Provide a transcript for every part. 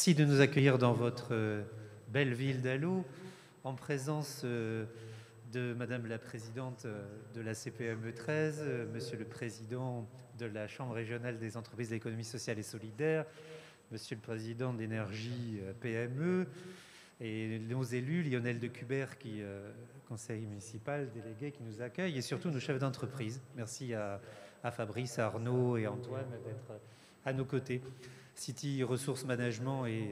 Merci de nous accueillir dans votre belle ville d'Allô, en présence de Madame la Présidente de la CPME 13, Monsieur le Président de la Chambre régionale des entreprises de l'économie sociale et solidaire, Monsieur le Président d'Énergie PME, et nos élus, Lionel de Cubert, qui conseiller municipal, délégué, qui nous accueille, et surtout nos chefs d'entreprise. Merci à Fabrice, à Arnaud et Antoine d'être à nos côtés. City Ressources Management est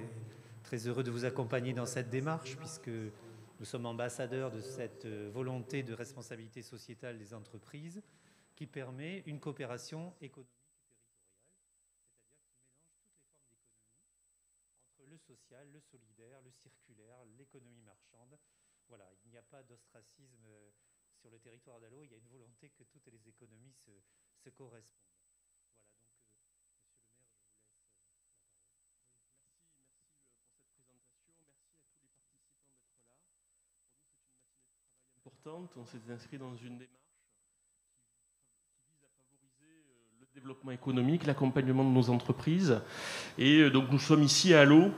très heureux de vous accompagner dans cette démarche, puisque nous sommes ambassadeurs de cette volonté de responsabilité sociétale des entreprises qui permet une coopération économique et territoriale, c'est-à-dire qui mélange toutes les formes d'économie entre le social, le solidaire, le circulaire, l'économie marchande. Voilà, il n'y a pas d'ostracisme sur le territoire d'Allô, il y a une volonté que toutes les économies se correspondent. On s'est inscrit dans une démarche qui vise à favoriser le développement économique, l'accompagnement de nos entreprises. Et donc nous sommes ici à Allô,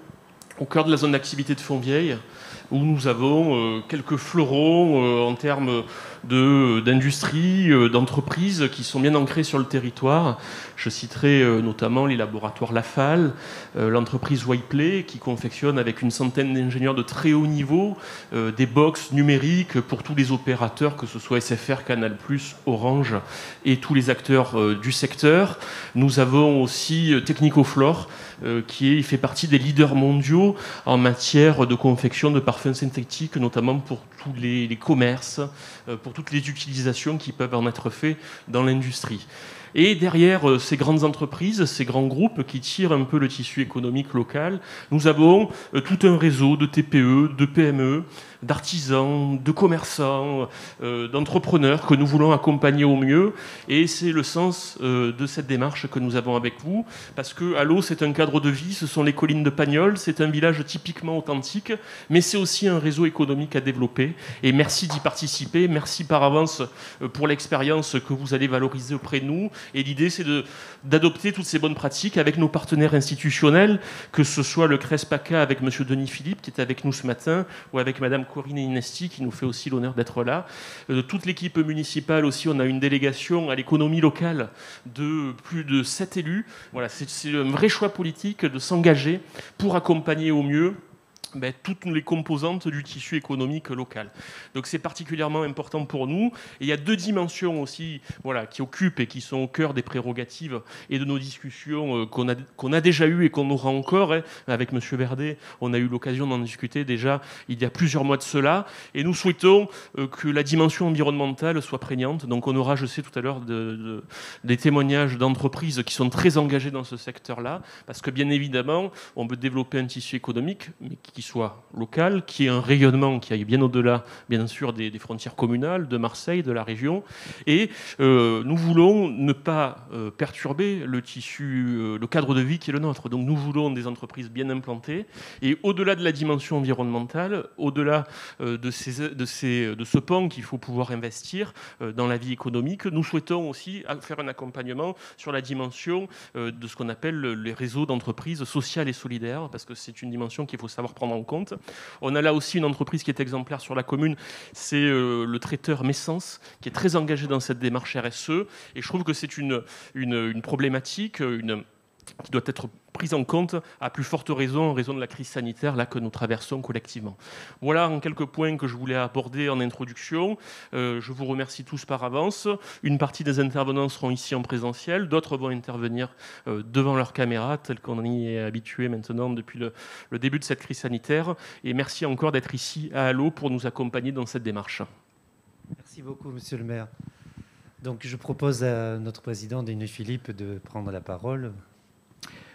au cœur de la zone d'activité de Fontvieille, où nous avons quelques fleurons en termes d'industrie, d'entreprises qui sont bien ancrées sur le territoire. Je citerai notamment les laboratoires Lafal, l'entreprise Whiteplay, qui confectionne avec une centaine d'ingénieurs de très haut niveau des box numériques pour tous les opérateurs, que ce soit SFR, Canal+, Orange et tous les acteurs du secteur. Nous avons aussi Technicoflore, qui fait partie des leaders mondiaux en matière de confection de parfums synthétiques, notamment pour tous les commerces, pour toutes les utilisations qui peuvent en être faites dans l'industrie. Et derrière ces grandes entreprises, ces grands groupes qui tirent un peu le tissu économique local, nous avons tout un réseau de TPE, de PME, d'artisans, de commerçants, d'entrepreneurs que nous voulons accompagner au mieux. Et c'est le sens de cette démarche que nous avons avec vous. Parce que Allô, c'est un cadre de vie, ce sont les collines de Pagnol, c'est un village typiquement authentique, mais c'est aussi un réseau économique à développer. Et merci d'y participer, merci par avance pour l'expérience que vous allez valoriser auprès de nous. Et l'idée, c'est d'adopter toutes ces bonnes pratiques avec nos partenaires institutionnels, que ce soit le CRESPACA avec M. Denis Philippe, qui est avec nous ce matin, ou avec Mme Corinne Inesti, qui nous fait aussi l'honneur d'être là. Toute l'équipe municipale aussi, on a une délégation à l'économie locale de plus de 7 élus. Voilà, c'est un vrai choix politique de s'engager pour accompagner au mieux toutes les composantes du tissu économique local. Donc c'est particulièrement important pour nous. Et il y a deux dimensions aussi qui occupent et qui sont au cœur des prérogatives et de nos discussions qu'on a déjà eues et qu'on aura encore. Avec M. Verdet, on a eu l'occasion d'en discuter déjà il y a plusieurs mois de cela. Et nous souhaitons que la dimension environnementale soit prégnante. Donc on aura, je sais tout à l'heure, des témoignages d'entreprises qui sont très engagées dans ce secteur-là. Parce que bien évidemment, on veut développer un tissu économique, mais qui soit local, qui ait un rayonnement qui aille bien au-delà, bien sûr, des frontières communales, de Marseille, de la région. Et nous voulons ne pas perturber le tissu, le cadre de vie qui est le nôtre. Donc nous voulons des entreprises bien implantées. Et au-delà de la dimension environnementale, au-delà de ce pan qu'il faut pouvoir investir dans la vie économique, nous souhaitons aussi faire un accompagnement sur la dimension de ce qu'on appelle les réseaux d'entreprises sociales et solidaires, parce que c'est une dimension qu'il faut savoir prendre en compte. On a là aussi une entreprise qui est exemplaire sur la commune, c'est le traiteur Messence, qui est très engagé dans cette démarche RSE, et je trouve que c'est une problématique qui doit être prise en compte à plus forte raison en raison de la crise sanitaire que nous traversons collectivement. Voilà en quelques points que je voulais aborder en introduction. Je vous remercie tous par avance. Une partie des intervenants seront ici en présentiel, d'autres vont intervenir devant leur caméra, tel qu'on y est habitué maintenant depuis le début de cette crise sanitaire. Et merci encore d'être ici à Allô pour nous accompagner dans cette démarche. Merci beaucoup, Monsieur le maire. Donc je propose à notre président, Denis Philippe, de prendre la parole.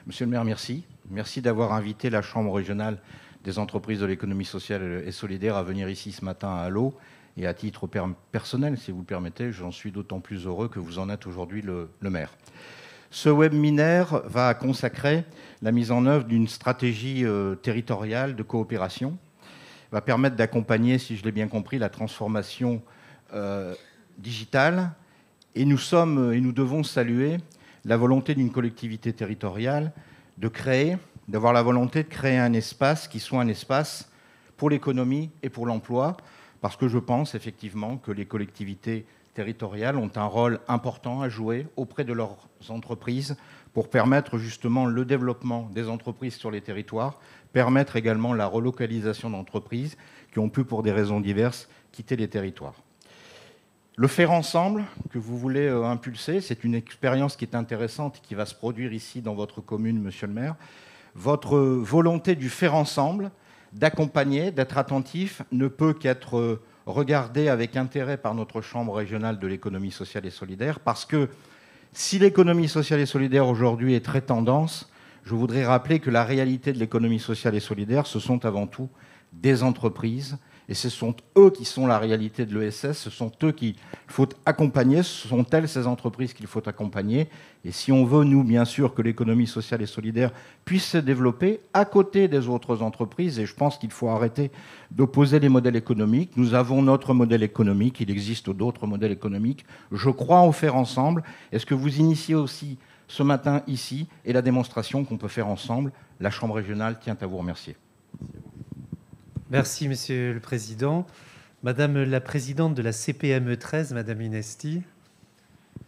Monsieur le maire, merci. Merci d'avoir invité la Chambre régionale des entreprises de l'économie sociale et solidaire à venir ici ce matin à Allô. Et à titre personnel, si vous le permettez, j'en suis d'autant plus heureux que vous en êtes aujourd'hui le maire. Ce webinaire va consacrer la mise en œuvre d'une stratégie territoriale de coopération, va permettre d'accompagner, si je l'ai bien compris, la transformation digitale. Et nous devons saluer la volonté d'une collectivité territoriale de créer d'avoir la volonté de créer un espace qui soit un espace pour l'économie et pour l'emploi, parce que je pense effectivement que les collectivités territoriales ont un rôle important à jouer auprès de leurs entreprises pour permettre justement le développement des entreprises sur les territoires, permettre également la relocalisation d'entreprises qui ont pu, pour des raisons diverses, quitter les territoires. Le faire ensemble, que vous voulez impulser, c'est une expérience qui est intéressante et qui va se produire ici dans votre commune, monsieur le maire. Votre volonté du faire ensemble, d'accompagner, d'être attentif, ne peut qu'être regardée avec intérêt par notre Chambre régionale de l'économie sociale et solidaire, parce que si l'économie sociale et solidaire aujourd'hui est très tendance, je voudrais rappeler que la réalité de l'économie sociale et solidaire, ce sont avant tout des entreprises, et ce sont eux qui sont la réalité de l'ESS, ce sont eux qu'il faut accompagner, ce sont elles, ces entreprises, qu'il faut accompagner. Et si on veut, nous, bien sûr, que l'économie sociale et solidaire puisse se développer à côté des autres entreprises, et je pense qu'il faut arrêter d'opposer les modèles économiques. Nous avons notre modèle économique, il existe d'autres modèles économiques. Je crois au faire ensemble. Est-ce que vous initiez aussi ce matin ici, et la démonstration qu'on peut faire ensemble? La Chambre régionale tient à vous remercier. Merci, Monsieur le Président. Madame la Présidente de la CPME 13, Madame Inesti.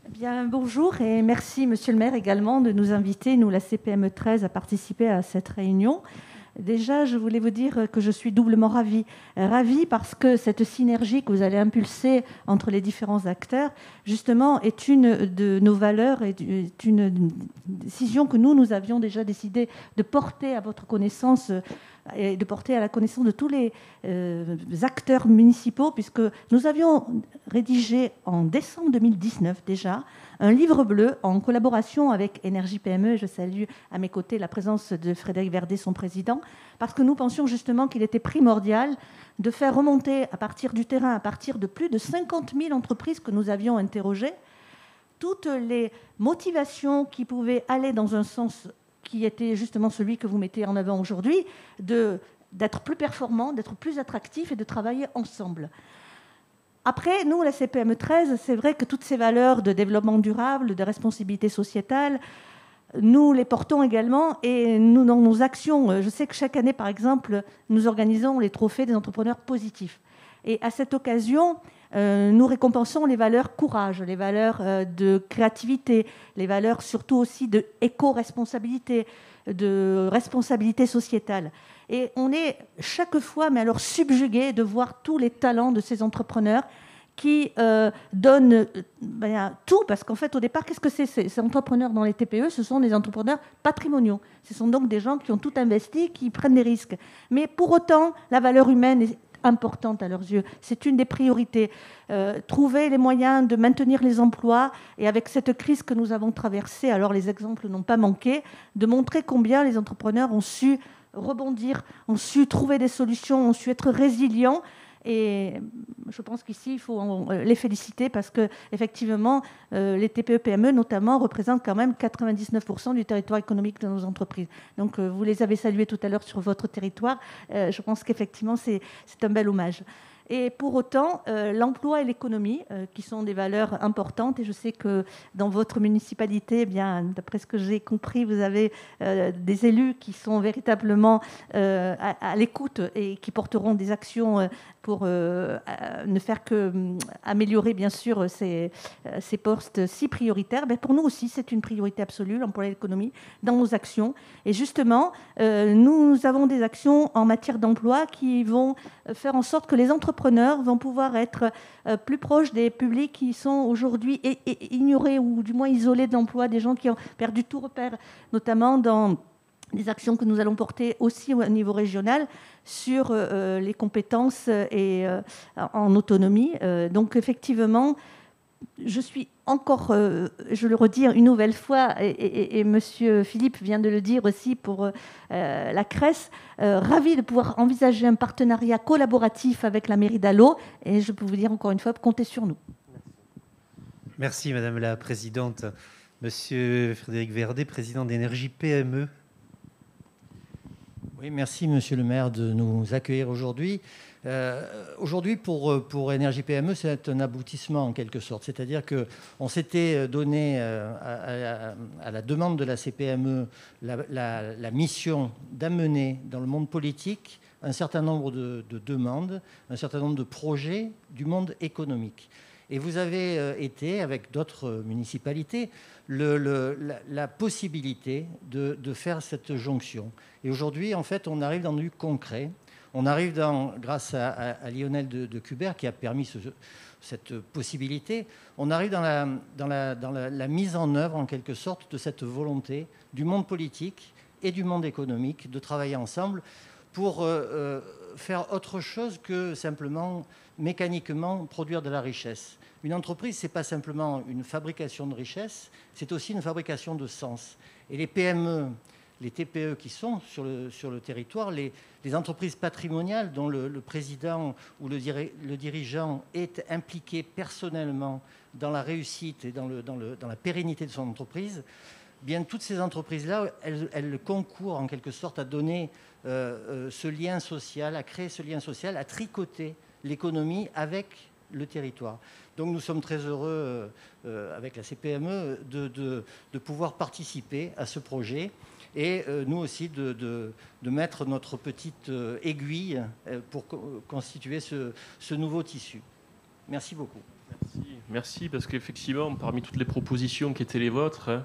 Bien, bonjour et merci, Monsieur le maire, également de nous inviter, nous, la CPME 13, à participer à cette réunion. Déjà, je voulais vous dire que je suis doublement ravie. Ravie parce que cette synergie que vous allez impulser entre les différents acteurs, justement, est une de nos valeurs et est une décision que nous avions déjà décidé de porter à votre connaissance et de porter à la connaissance de tous les acteurs municipaux, puisque nous avions rédigé en décembre 2019 déjà un livre bleu en collaboration avec Énergie PME. Je salue à mes côtés la présence de Frédéric Verdet, son président, parce que nous pensions justement qu'il était primordial de faire remonter à partir du terrain, à partir de plus de 50 000 entreprises que nous avions interrogées, toutes les motivations qui pouvaient aller dans un sens qui était justement celui que vous mettez en avant aujourd'hui, d'être plus performant, d'être plus attractif et de travailler ensemble. Après, nous, la CPME 13, c'est vrai que toutes ces valeurs de développement durable, de responsabilité sociétale, nous les portons également, et nous, dans nos actions, je sais que chaque année, par exemple, nous organisons les trophées des entrepreneurs positifs. Et à cette occasion, nous récompensons les valeurs courage, les valeurs de créativité, les valeurs surtout aussi de éco-responsabilité, de responsabilité sociétale. Et on est chaque fois, mais alors subjugué de voir tous les talents de ces entrepreneurs qui donnent tout, parce qu'en fait, au départ, qu'est-ce que c'est ces entrepreneurs dans les TPE? Ce sont des entrepreneurs patrimoniaux. Ce sont donc des gens qui ont tout investi, qui prennent des risques. Mais pour autant, la valeur humaine est importante à leurs yeux. C'est une des priorités. Trouver les moyens de maintenir les emplois, et avec cette crise que nous avons traversée, alors les exemples n'ont pas manqué, de montrer combien les entrepreneurs ont su rebondir, ont su trouver des solutions, ont su être résilients. Et je pense qu'ici, il faut les féliciter parce qu'effectivement, les TPE-PME, notamment, représentent quand même 99% du territoire économique de nos entreprises. Donc, vous les avez salués tout à l'heure sur votre territoire. Je pense qu'effectivement, c'est un bel hommage. Et pour autant, l'emploi et l'économie, qui sont des valeurs importantes, et je sais que dans votre municipalité, eh bien, d'après ce que j'ai compris, vous avez des élus qui sont véritablement à l'écoute et qui porteront des actions pour ne faire qu'améliorer, bien sûr, ces postes si prioritaires. Ben, pour nous aussi, c'est une priorité absolue, l'emploi et l'économie, dans nos actions. Et justement, nous avons des actions en matière d'emploi qui vont faire en sorte que les entrepreneurs vont pouvoir être plus proches des publics qui sont aujourd'hui ignorés ou du moins isolés de l'emploi, des gens qui ont perdu tout repère, notamment dans des actions que nous allons porter aussi au niveau régional sur les compétences et en autonomie. Donc effectivement, je suis encore, je le redis une nouvelle fois, et Monsieur Philippe vient de le dire aussi pour la CRES, ravi de pouvoir envisager un partenariat collaboratif avec la mairie d'Allo, et je peux vous dire encore une fois, comptez sur nous. Merci Madame la Présidente. Monsieur Frédéric Verdet, Président d'Énergie PME. Oui, merci Monsieur le maire de nous accueillir aujourd'hui. Aujourd'hui, pour Énergie PME, c'est un aboutissement en quelque sorte. C'est-à-dire qu'on s'était donné, à la demande de la CPME, la mission d'amener dans le monde politique un certain nombre de demandes, un certain nombre de projets du monde économique. Et vous avez été, avec d'autres municipalités, la possibilité de faire cette jonction. Et aujourd'hui, en fait, on arrive dans du concret. On arrive grâce à Lionel de Cubert qui a permis cette possibilité, on arrive dans la mise en œuvre, en quelque sorte, de cette volonté du monde politique et du monde économique de travailler ensemble pour faire autre chose que simplement, mécaniquement, produire de la richesse. Une entreprise, ce n'est pas simplement une fabrication de richesse, c'est aussi une fabrication de sens. Et les PME, les TPE qui sont sur le territoire, les entreprises patrimoniales dont le président ou le dirigeant est impliqué personnellement dans la réussite et dans la pérennité de son entreprise, bien toutes ces entreprises-là, elles concourent en quelque sorte à donner ce lien social, à créer ce lien social, à tricoter l'économie avec le territoire. Donc nous sommes très heureux avec la CPME de pouvoir participer à ce projet et nous aussi de mettre notre petite aiguille pour constituer ce nouveau tissu. Merci beaucoup. Merci, parce qu'effectivement, parmi toutes les propositions qui étaient les vôtres,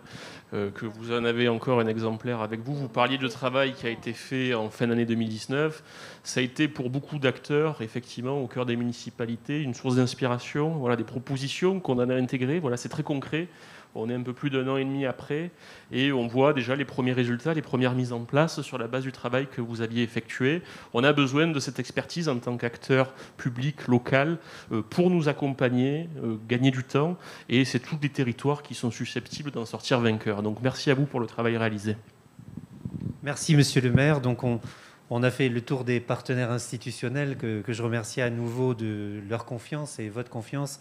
que vous en avez encore un exemplaire avec vous, vous parliez de travail qui a été fait en fin d'année 2019. Ça a été pour beaucoup d'acteurs, effectivement, au cœur des municipalités, une source d'inspiration, voilà, des propositions qu'on en a intégrées. Voilà, c'est très concret. On est un peu plus d'un an et demi après et on voit déjà les premiers résultats, les premières mises en place sur la base du travail que vous aviez effectué. On a besoin de cette expertise en tant qu'acteur public, local, pour nous accompagner, gagner du temps. Et c'est tous les territoires qui sont susceptibles d'en sortir vainqueurs. Donc merci à vous pour le travail réalisé. Merci Monsieur le maire. Donc on a fait le tour des partenaires institutionnels que je remercie à nouveau de leur confiance et votre confiance.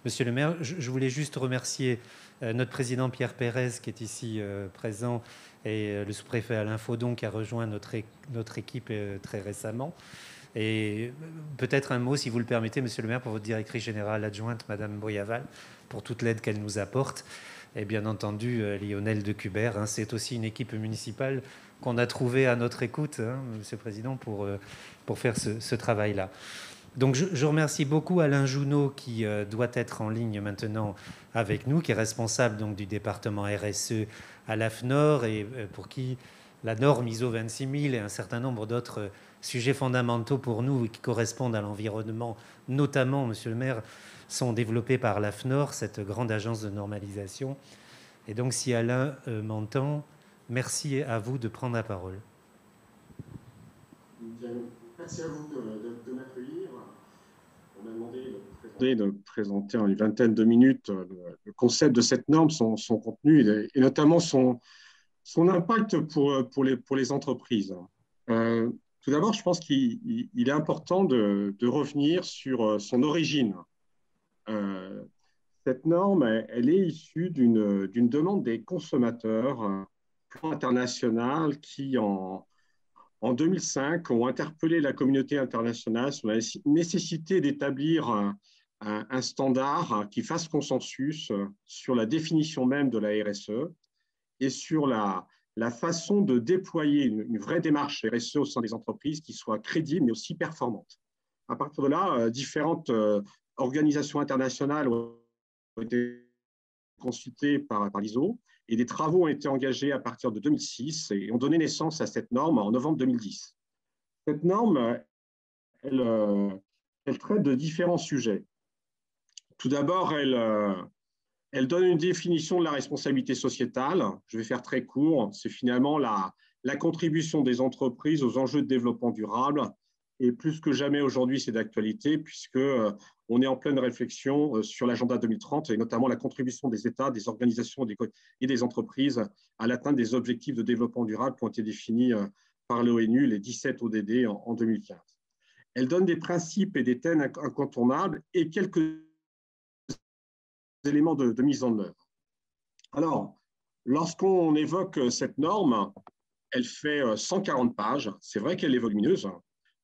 Monsieur le maire, je voulais juste remercier notre président Pierre Pérez qui est ici présent et le sous-préfet Alain Faudon qui a rejoint notre équipe très récemment. Et peut-être un mot, si vous le permettez, monsieur le maire, pour votre directrice générale adjointe, madame Boyaval, pour toute l'aide qu'elle nous apporte. Et bien entendu, Lionel de Cubert, hein, c'est aussi une équipe municipale qu'on a trouvée à notre écoute, hein, monsieur le président, pour faire ce travail-là. Donc je remercie beaucoup Alain Jounot qui doit être en ligne maintenant avec nous, qui est responsable donc, du département RSE à l'AFNOR et pour qui la norme ISO 26000 et un certain nombre d'autres sujets fondamentaux pour nous qui correspondent à l'environnement, notamment, monsieur le maire, sont développés par l'AFNOR, cette grande agence de normalisation. Et donc si Alain m'entend, merci à vous de prendre la parole. Merci à vous de m'accueillir. On m'a demandé de présenter en une vingtaine de minutes le concept de cette norme, son contenu et notamment son impact pour les entreprises. Tout d'abord, je pense qu'il est important de revenir sur son origine. Cette norme, elle est issue d'une demande des consommateurs international qui, en 2005, ont interpellé la communauté internationale sur la nécessité d'établir un standard qui fasse consensus sur la définition même de la RSE et sur la façon de déployer une vraie démarche RSE au sein des entreprises qui soit crédible mais aussi performante. À partir de là, différentes organisations internationales ont été consultées par l'ISO et des travaux ont été engagés à partir de 2006 et ont donné naissance à cette norme en novembre 2010. Cette norme, elle traite de différents sujets. Tout d'abord, elle donne une définition de la responsabilité sociétale. Je vais faire très court. C'est finalement la contribution des entreprises aux enjeux de développement durable. Et plus que jamais aujourd'hui, c'est d'actualité puisqu'on est en pleine réflexion sur l'agenda 2030 et notamment la contribution des États, des organisations et des entreprises à l'atteinte des objectifs de développement durable qui ont été définis par l'ONU, les 17 ODD en 2015. Elle donne des principes et des thèmes incontournables et quelques éléments de mise en œuvre. Alors, lorsqu'on évoque cette norme, elle fait 140 pages. C'est vrai qu'elle est volumineuse.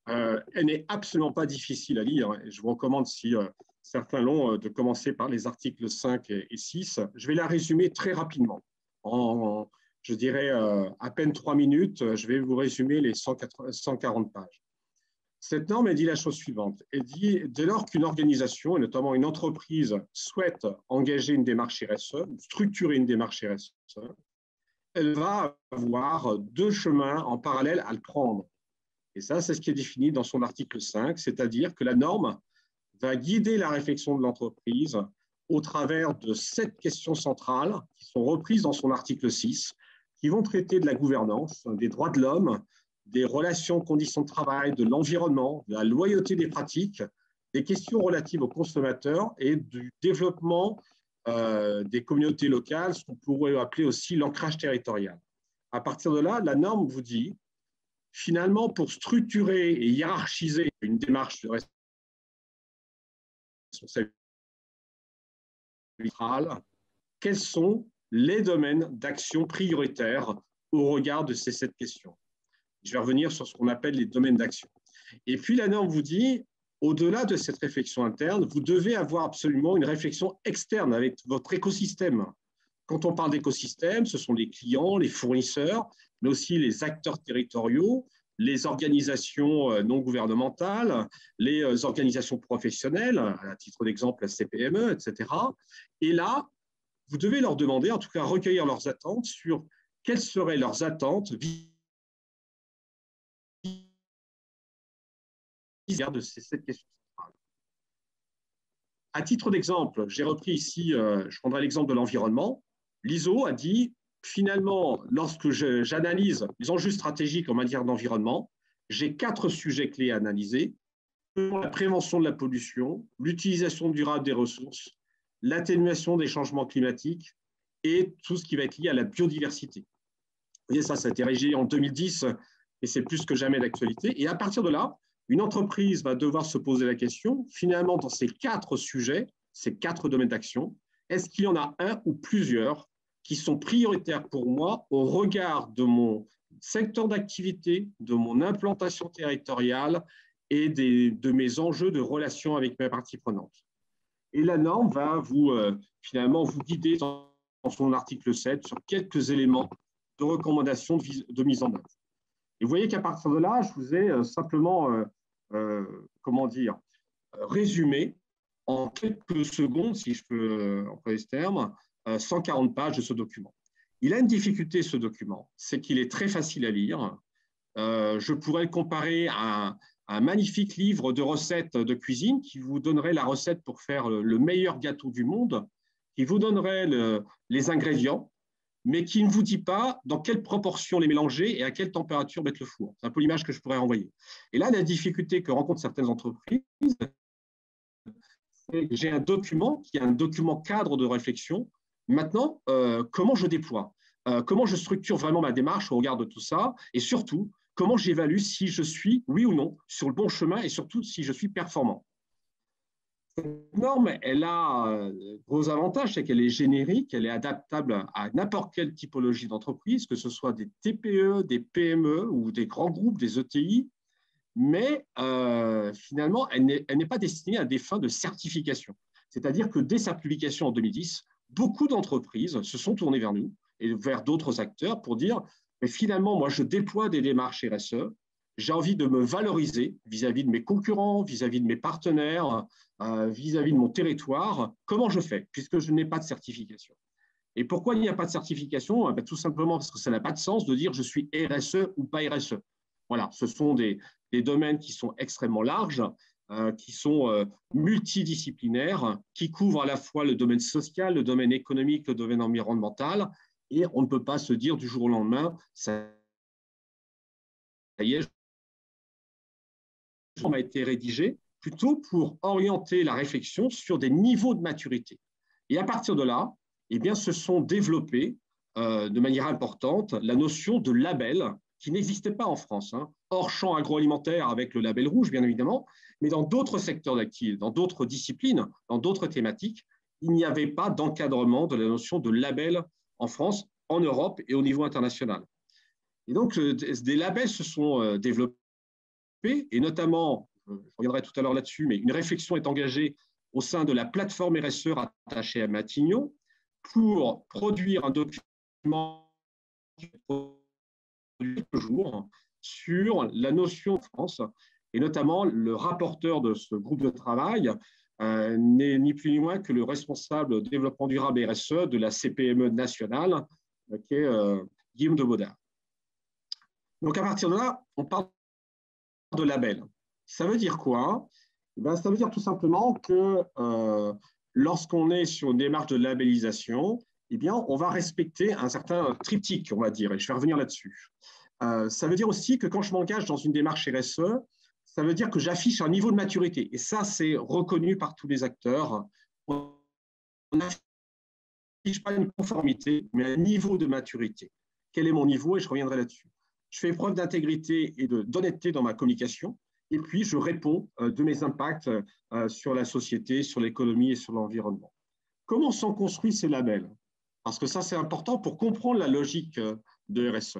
Elle n'est absolument pas difficile à lire. Je vous recommande, si certains l'ont, de commencer par les articles 5 et 6. Je vais la résumer très rapidement. Je dirais, à peine 3 minutes, je vais vous résumer les 140 pages. Cette norme, elle dit la chose suivante. Elle dit, dès lors qu'une organisation, et notamment une entreprise, souhaite engager une démarche RSE, structurer une démarche RSE, elle va avoir deux chemins en parallèle à le prendre. Et ça, c'est ce qui est défini dans son article 5, c'est-à-dire que la norme va guider la réflexion de l'entreprise au travers de 7 questions centrales qui sont reprises dans son article 6, qui vont traiter de la gouvernance, des droits de l'homme, des relations, conditions de travail, de l'environnement, de la loyauté des pratiques, des questions relatives aux consommateurs et du développement des communautés locales, ce qu'on pourrait appeler aussi l'ancrage territorial. À partir de là, la norme vous dit, finalement, pour structurer et hiérarchiser une démarche de responsabilité, quels sont les domaines d'action prioritaires au regard de ces 7 questions. Je vais revenir sur ce qu'on appelle les domaines d'action. Et puis la norme vous dit, au-delà de cette réflexion interne, vous devez avoir absolument une réflexion externe avec votre écosystème. Quand on parle d'écosystème, ce sont les clients, les fournisseurs, mais aussi les acteurs territoriaux, les organisations non gouvernementales, les organisations professionnelles, à titre d'exemple la CPME, etc. Et là, vous devez leur demander, en tout cas recueillir leurs attentes sur quelles seraient leurs attentes de ces 7 questions centrales. À titre d'exemple, j'ai repris ici, je prendrai l'exemple de l'environnement. L'ISO a dit, finalement, lorsque j'analyse les enjeux stratégiques en matière d'environnement, j'ai 4 sujets clés à analyser. La prévention de la pollution, l'utilisation durable des ressources, l'atténuation des changements climatiques et tout ce qui va être lié à la biodiversité. Vous voyez, ça a été régi en 2010 et c'est plus que jamais d'actualité. Et à partir de là, une entreprise va devoir se poser la question, finalement, dans ces 4 sujets, ces 4 domaines d'action, est-ce qu'il y en a un ou plusieurs qui sont prioritaires pour moi au regard de mon secteur d'activité, de mon implantation territoriale et de mes enjeux de relation avec mes parties prenantes. Et la norme va finalement vous guider dans son article 7 sur quelques éléments de recommandation de mise en œuvre. Et vous voyez qu'à partir de là, je vous ai simplement résumé en quelques secondes, si je peux employer ce terme, 140 pages de ce document. Il a une difficulté, ce document, c'est qu'il est très facile à lire. Je pourrais le comparer à un magnifique livre de recettes de cuisine qui vous donnerait la recette pour faire le meilleur gâteau du monde, qui vous donnerait les ingrédients, mais qui ne vous dit pas dans quelle proportion les mélanger et à quelle température mettre le four. C'est un peu l'image que je pourrais renvoyer. Et là, la difficulté que rencontrent certaines entreprises, c'est que j'ai un document qui est un document cadre de réflexion. Maintenant, comment je déploie, comment je structure vraiment ma démarche au regard de tout ça, et surtout, comment j'évalue si je suis, oui ou non, sur le bon chemin et surtout si je suis performant. Cette norme, elle a un gros avantage, c'est qu'elle est générique, elle est adaptable à n'importe quelle typologie d'entreprise, que ce soit des TPE, des PME ou des grands groupes, des ETI, mais finalement, elle n'est pas destinée à des fins de certification. C'est-à-dire que dès sa publication en 2010, beaucoup d'entreprises se sont tournées vers nous et vers d'autres acteurs pour dire, mais finalement, moi, je déploie des démarches RSE, j'ai envie de me valoriser vis-à-vis de mes concurrents, vis-à-vis de mes partenaires, vis-à-vis de mon territoire. Comment je fais, puisque je n'ai pas de certification? Et pourquoi il n'y a pas de certification? Tout simplement parce que ça n'a pas de sens de dire je suis RSE ou pas RSE. Voilà, ce sont des domaines qui sont extrêmement larges, qui sont multidisciplinaires, qui couvrent à la fois le domaine social, le domaine économique, le domaine environnemental, et on ne peut pas se dire du jour au lendemain, ça y est, a été rédigé plutôt pour orienter la réflexion sur des niveaux de maturité. Et à partir de là, eh bien, se sont développés de manière importante la notion de label qui n'existait pas en France, hors champ agroalimentaire avec le label rouge, bien évidemment, mais dans d'autres secteurs d'activité, dans d'autres disciplines, dans d'autres thématiques, il n'y avait pas d'encadrement de la notion de label en France, en Europe et au niveau international. Et donc, des labels se sont développés, et notamment, je reviendrai tout à l'heure là-dessus, mais une réflexion est engagée au sein de la plateforme RSE rattachée à Matignon pour produire un document jour sur la notion de France, et notamment le rapporteur de ce groupe de travail n'est ni plus ni moins que le responsable développement durable RSE de la CPME nationale, qui est Guillaume de Baudard. Donc à partir de là, on parle de label. Ça veut dire quoi? Ça veut dire tout simplement que lorsqu'on est sur une démarche de labellisation, on va respecter un certain triptyque, on va dire, et je vais revenir là-dessus. Ça veut dire aussi que quand je m'engage dans une démarche RSE, ça veut dire que j'affiche un niveau de maturité. Et ça, c'est reconnu par tous les acteurs. On n'affiche pas une conformité, mais un niveau de maturité. Quel est mon niveau? Et je reviendrai là-dessus. Je fais preuve d'intégrité et d'honnêteté dans ma communication. Et puis, je réponds de mes impacts sur la société, sur l'économie et sur l'environnement. Comment sont construits ces labels? Parce que ça, c'est important pour comprendre la logique de RSE.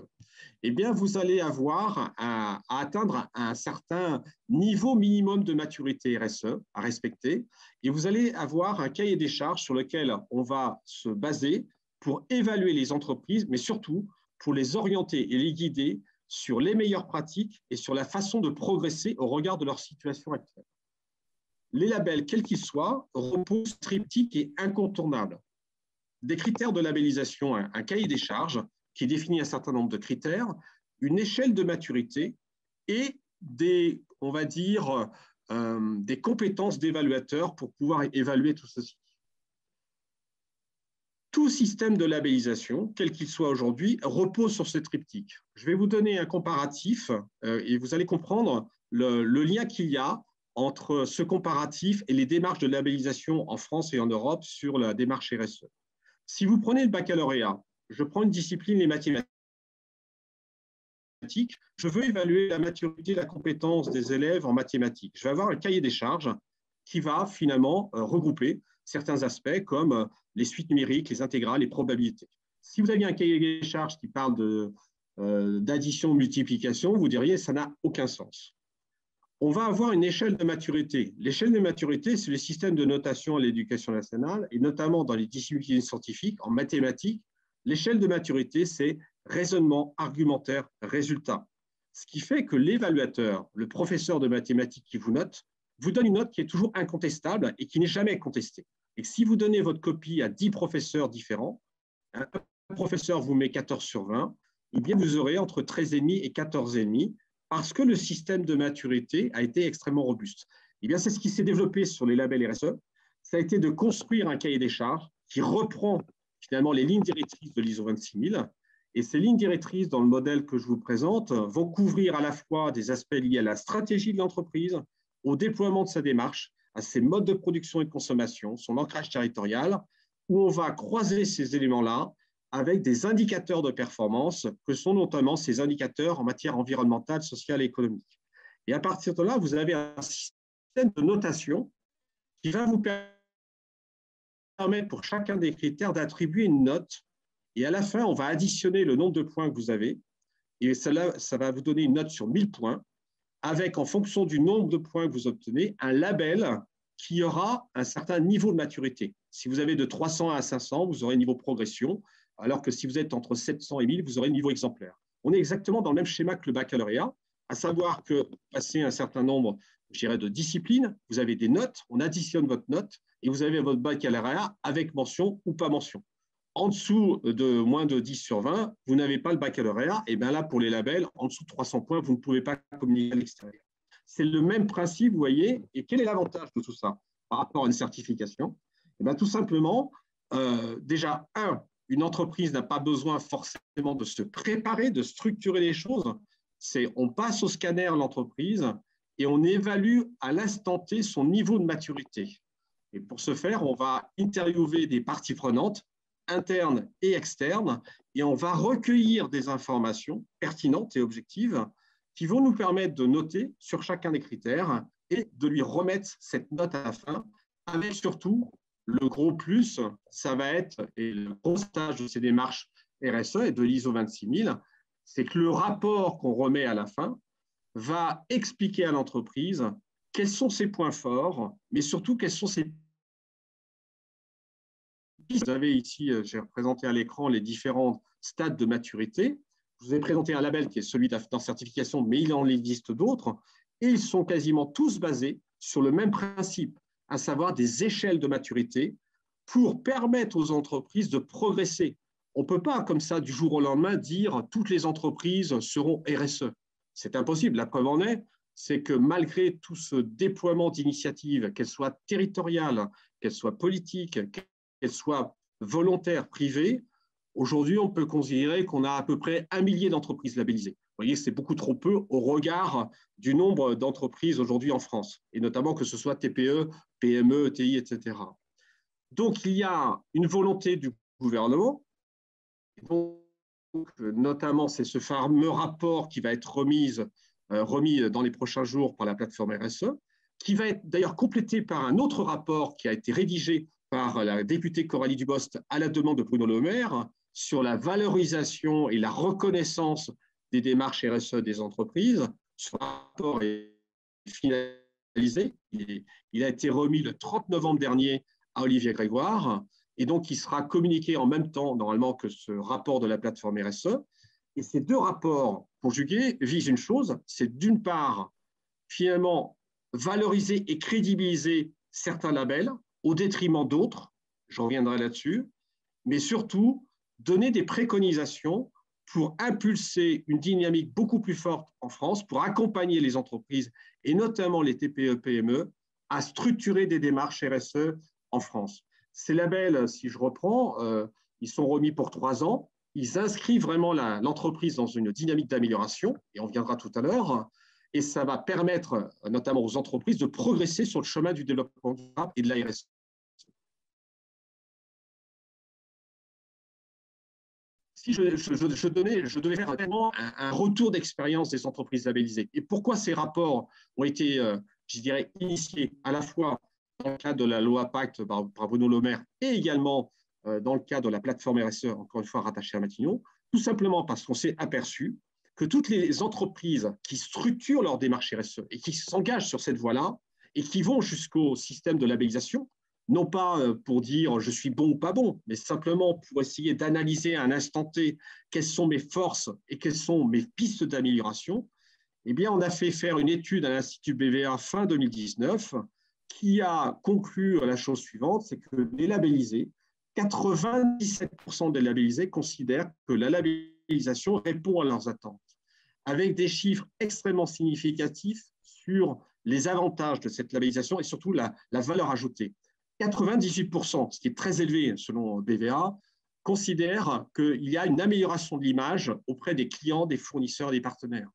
Vous allez avoir à atteindre un certain niveau minimum de maturité RSE à respecter, et vous allez avoir un cahier des charges sur lequel on va se baser pour évaluer les entreprises, mais surtout pour les orienter et les guider sur les meilleures pratiques et sur la façon de progresser au regard de leur situation actuelle. Les labels, quels qu'ils soient, reposent triptyque et incontournable. Des critères de labellisation, un cahier des charges qui définit un certain nombre de critères, une échelle de maturité et des, on va dire, des compétences d'évaluateurs pour pouvoir évaluer tout ceci. Tout système de labellisation, quel qu'il soit aujourd'hui, repose sur ce triptyque. Je vais vous donner un comparatif et vous allez comprendre le lien qu'il y a entre ce comparatif et les démarches de labellisation en France et en Europe sur la démarche RSE. Si vous prenez le baccalauréat, je prends une discipline, les mathématiques, je veux évaluer la maturité, la compétence des élèves en mathématiques. Je vais avoir un cahier des charges qui va finalement regrouper certains aspects comme les suites numériques, les intégrales, les probabilités. Si vous aviez un cahier des charges qui parle d'addition, multiplication, vous diriez que ça n'a aucun sens. On va avoir une échelle de maturité. L'échelle de maturité, c'est le système de notation à l'éducation nationale, et notamment dans les disciplines scientifiques, en mathématiques. L'échelle de maturité, c'est raisonnement, argumentaire, résultat. Ce qui fait que l'évaluateur, le professeur de mathématiques qui vous note, vous donne une note qui est toujours incontestable et qui n'est jamais contestée. Et si vous donnez votre copie à 10 professeurs différents, un professeur vous met 14 sur 20, vous aurez entre 13,5 et 14,5 parce que le système de maturité a été extrêmement robuste. C'est ce qui s'est développé sur les labels RSE. Ça a été de construire un cahier des charges qui reprend finalement les lignes directrices de l'ISO 26000. Et ces lignes directrices, dans le modèle que je vous présente, vont couvrir à la fois des aspects liés à la stratégie de l'entreprise, au déploiement de sa démarche, à ses modes de production et de consommation, son ancrage territorial, où on va croiser ces éléments-là avec des indicateurs de performance, que sont notamment ces indicateurs en matière environnementale, sociale et économique. Et à partir de là, vous avez un système de notation qui va vous permettre pour chacun des critères d'attribuer une note. Et à la fin, on va additionner le nombre de points que vous avez. Et ça va vous donner une note sur 1000 points, avec, en fonction du nombre de points que vous obtenez, un label qui aura un certain niveau de maturité. Si vous avez de 300 à 500, vous aurez un niveau progression, alors que si vous êtes entre 700 et 1000, vous aurez un niveau exemplaire. On est exactement dans le même schéma que le baccalauréat, à savoir que, passé un certain nombre, je dirais, de disciplines, vous avez des notes, on additionne votre note, et vous avez votre baccalauréat avec mention ou pas mention. En dessous de moins de 10 sur 20, vous n'avez pas le baccalauréat. Et bien là, pour les labels, en dessous de 300 points, vous ne pouvez pas communiquer à l'extérieur. C'est le même principe, vous voyez. Et quel est l'avantage de tout ça par rapport à une certification? Tout simplement, déjà, une entreprise n'a pas besoin forcément de se préparer, de structurer les choses. On passe au scanner l'entreprise et on évalue à l'instant T son niveau de maturité. Et pour ce faire, on va interviewer des parties prenantes, internes et externes, et on va recueillir des informations pertinentes et objectives qui vont nous permettre de noter sur chacun des critères et de lui remettre cette note à la fin, avec surtout le gros plus, ça va être, et le gros stage de ces démarches RSE et de l'ISO 26000, c'est que le rapport qu'on remet à la fin va expliquer à l'entreprise quels sont ses points forts, mais surtout quels sont ses... Vous avez ici, j'ai représenté à l'écran les différents stades de maturité. Je vous ai présenté un label qui est celui d'After Certification, mais il en existe d'autres, et ils sont quasiment tous basés sur le même principe, à savoir des échelles de maturité pour permettre aux entreprises de progresser. On ne peut pas, comme ça, du jour au lendemain, dire toutes les entreprises seront RSE. C'est impossible. La preuve en est, c'est que malgré tout ce déploiement d'initiatives, qu'elles soient territoriales, qu'elles soient politiques, qu'elles soient volontaires, privées, aujourd'hui, on peut considérer qu'on a à peu près 1 millier d'entreprises labellisées. Vous voyez, c'est beaucoup trop peu au regard du nombre d'entreprises aujourd'hui en France, et notamment que ce soit TPE, PME, ETI, etc. Donc, il y a une volonté du gouvernement. Donc, notamment, c'est ce fameux rapport qui va être remis dans les prochains jours par la plateforme RSE, qui va être d'ailleurs complété par un autre rapport qui a été rédigé par la députée Coralie Dubost à la demande de Bruno Le Maire sur la valorisation et la reconnaissance des démarches RSE des entreprises. Ce rapport est finalisé. Il a été remis le 30 novembre dernier à Olivier Grégoire. Et donc, il sera communiqué en même temps, normalement, que ce rapport de la plateforme RSE. Et ces deux rapports conjugués visent une chose, c'est d'une part, finalement, valoriser et crédibiliser certains labels au détriment d'autres, je reviendrai là-dessus, mais surtout, donner des préconisations pour impulser une dynamique beaucoup plus forte en France, pour accompagner les entreprises, et notamment les TPE-PME, à structurer des démarches RSE en France. Ces labels, si je reprends, ils sont remis pour 3 ans. Ils inscrivent vraiment l'entreprise dans une dynamique d'amélioration, et on viendra tout à l'heure, et ça va permettre notamment aux entreprises de progresser sur le chemin du développement durable et de la RSE. Si je devais faire un retour d'expérience des entreprises labellisées, et pourquoi ces rapports ont été, je dirais, initiés à la fois dans le cadre de la loi Pacte par Bruno Le Maire et également dans le cadre de la plateforme RSE, encore une fois rattachée à Matignon, tout simplement parce qu'on s'est aperçu que toutes les entreprises qui structurent leur démarche RSE et qui s'engagent sur cette voie-là et qui vont jusqu'au système de labellisation, non pas pour dire je suis bon ou pas bon, mais simplement pour essayer d'analyser à un instant T quelles sont mes forces et quelles sont mes pistes d'amélioration, eh bien, on a fait faire une étude à l'Institut BVA fin 2019 qui a conclu la chose suivante, c'est que les labellisés, 97% des labellisés considèrent que la labellisation répond à leurs attentes, avec des chiffres extrêmement significatifs sur les avantages de cette labellisation et surtout la valeur ajoutée. 98%, ce qui est très élevé selon BVA, considèrent qu'il y a une amélioration de l'image auprès des clients, des fournisseurs, des partenaires,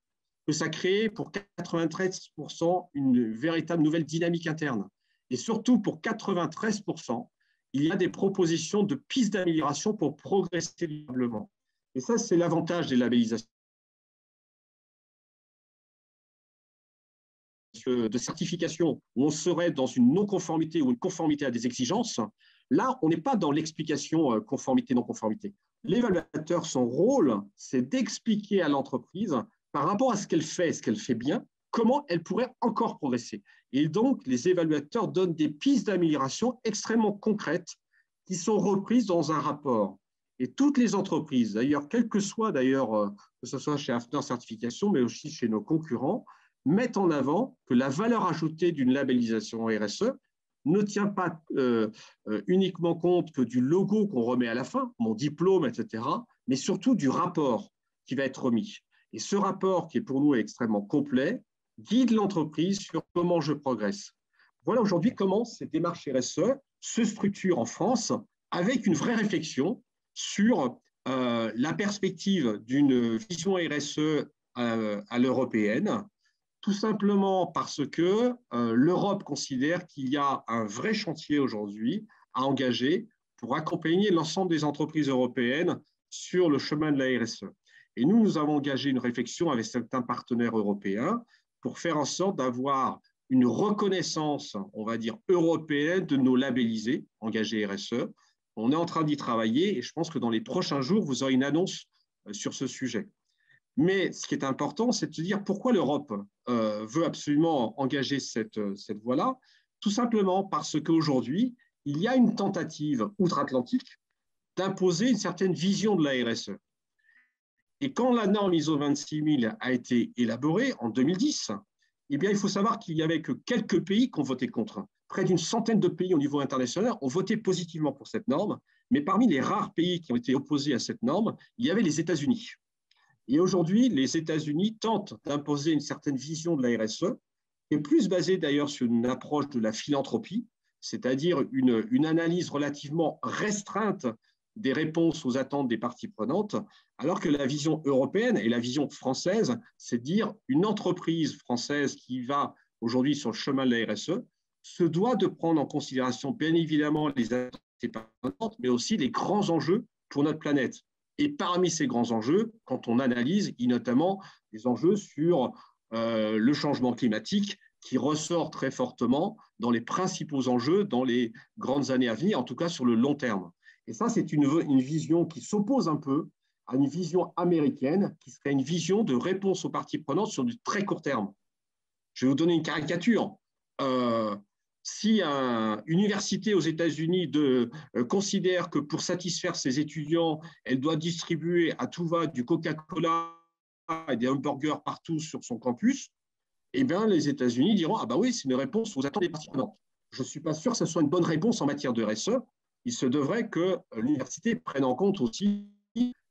que ça crée pour 93% une véritable nouvelle dynamique interne. Et surtout, pour 93%, il y a des propositions de pistes d'amélioration pour progresser durablement. Et ça, c'est l'avantage des labellisations de certification, où on serait dans une non-conformité ou une conformité à des exigences. Là, on n'est pas dans l'explication conformité-non-conformité. L'évaluateur, son rôle, c'est d'expliquer à l'entreprise, par rapport à ce qu'elle fait bien, comment elle pourrait encore progresser. Et donc, les évaluateurs donnent des pistes d'amélioration extrêmement concrètes qui sont reprises dans un rapport. Et toutes les entreprises, d'ailleurs, quel que soit, que ce soit chez After Certification, mais aussi chez nos concurrents, mettent en avant que la valeur ajoutée d'une labellisation RSE ne tient pas uniquement compte que du logo qu'on remet à la fin, mon diplôme, etc., mais surtout du rapport qui va être remis. Et ce rapport, qui est pour nous extrêmement complet, guide l'entreprise sur comment je progresse. Voilà aujourd'hui comment ces démarches RSE se structurent en France avec une vraie réflexion sur la perspective d'une vision RSE à l'européenne, tout simplement parce que l'Europe considère qu'il y a un vrai chantier aujourd'hui à engager pour accompagner l'ensemble des entreprises européennes sur le chemin de la RSE. Et nous avons engagé une réflexion avec certains partenaires européens pour faire en sorte d'avoir une reconnaissance, on va dire, européenne de nos labellisés engagés RSE. On est en train d'y travailler et je pense que dans les prochains jours, vous aurez une annonce sur ce sujet. Mais ce qui est important, c'est de se dire pourquoi l'Europe veut absolument engager cette voie-là. Tout simplement parce qu'aujourd'hui, il y a une tentative outre-Atlantique d'imposer une certaine vision de la RSE. Et quand la norme ISO 26000 a été élaborée en 2010, eh bien, il faut savoir qu'il n'y avait que quelques pays qui ont voté contre. Près d'une centaine de pays au niveau international ont voté positivement pour cette norme, mais parmi les rares pays qui ont été opposés à cette norme, il y avait les États-Unis. Et aujourd'hui, les États-Unis tentent d'imposer une certaine vision de la RSE, qui est plus basée d'ailleurs sur une approche de la philanthropie, c'est-à-dire une analyse relativement restreinte des réponses aux attentes des parties prenantes, alors que la vision européenne et la vision française, c'est de dire une entreprise française qui va aujourd'hui sur le chemin de la RSE se doit de prendre en considération bien évidemment les attentes des parties prenantes, mais aussi les grands enjeux pour notre planète. Et parmi ces grands enjeux, quand on analyse, il y a notamment des enjeux sur le changement climatique qui ressort très fortement dans les principaux enjeux dans les grandes années à venir, en tout cas sur le long terme. Et ça, c'est une vision qui s'oppose un peu à une vision américaine, qui serait une vision de réponse aux parties prenantes sur du très court terme. Je vais vous donner une caricature. Si une université aux États-Unis considère que pour satisfaire ses étudiants, elle doit distribuer à tout va du Coca-Cola et des hamburgers partout sur son campus, eh bien, les États-Unis diront « Ah bah oui, c'est une réponse aux attentes des parties prenantes ». Je ne suis pas sûr que ce soit une bonne réponse en matière de RSE. Il se devrait que l'université prenne en compte aussi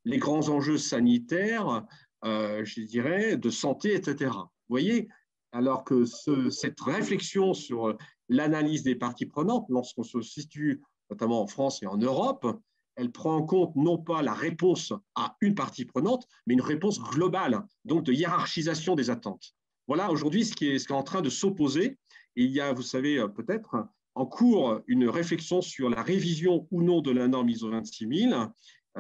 les grands enjeux sanitaires, je dirais, de santé, etc. Vous voyez, alors que cette réflexion sur l'analyse des parties prenantes, lorsqu'on se situe notamment en France et en Europe, elle prend en compte non pas la réponse à une partie prenante, mais une réponse globale, donc de hiérarchisation des attentes. Voilà aujourd'hui ce qui est en train de s'opposer. Et il y a, vous savez, peut-être en cours une réflexion sur la révision ou non de la norme ISO 26000.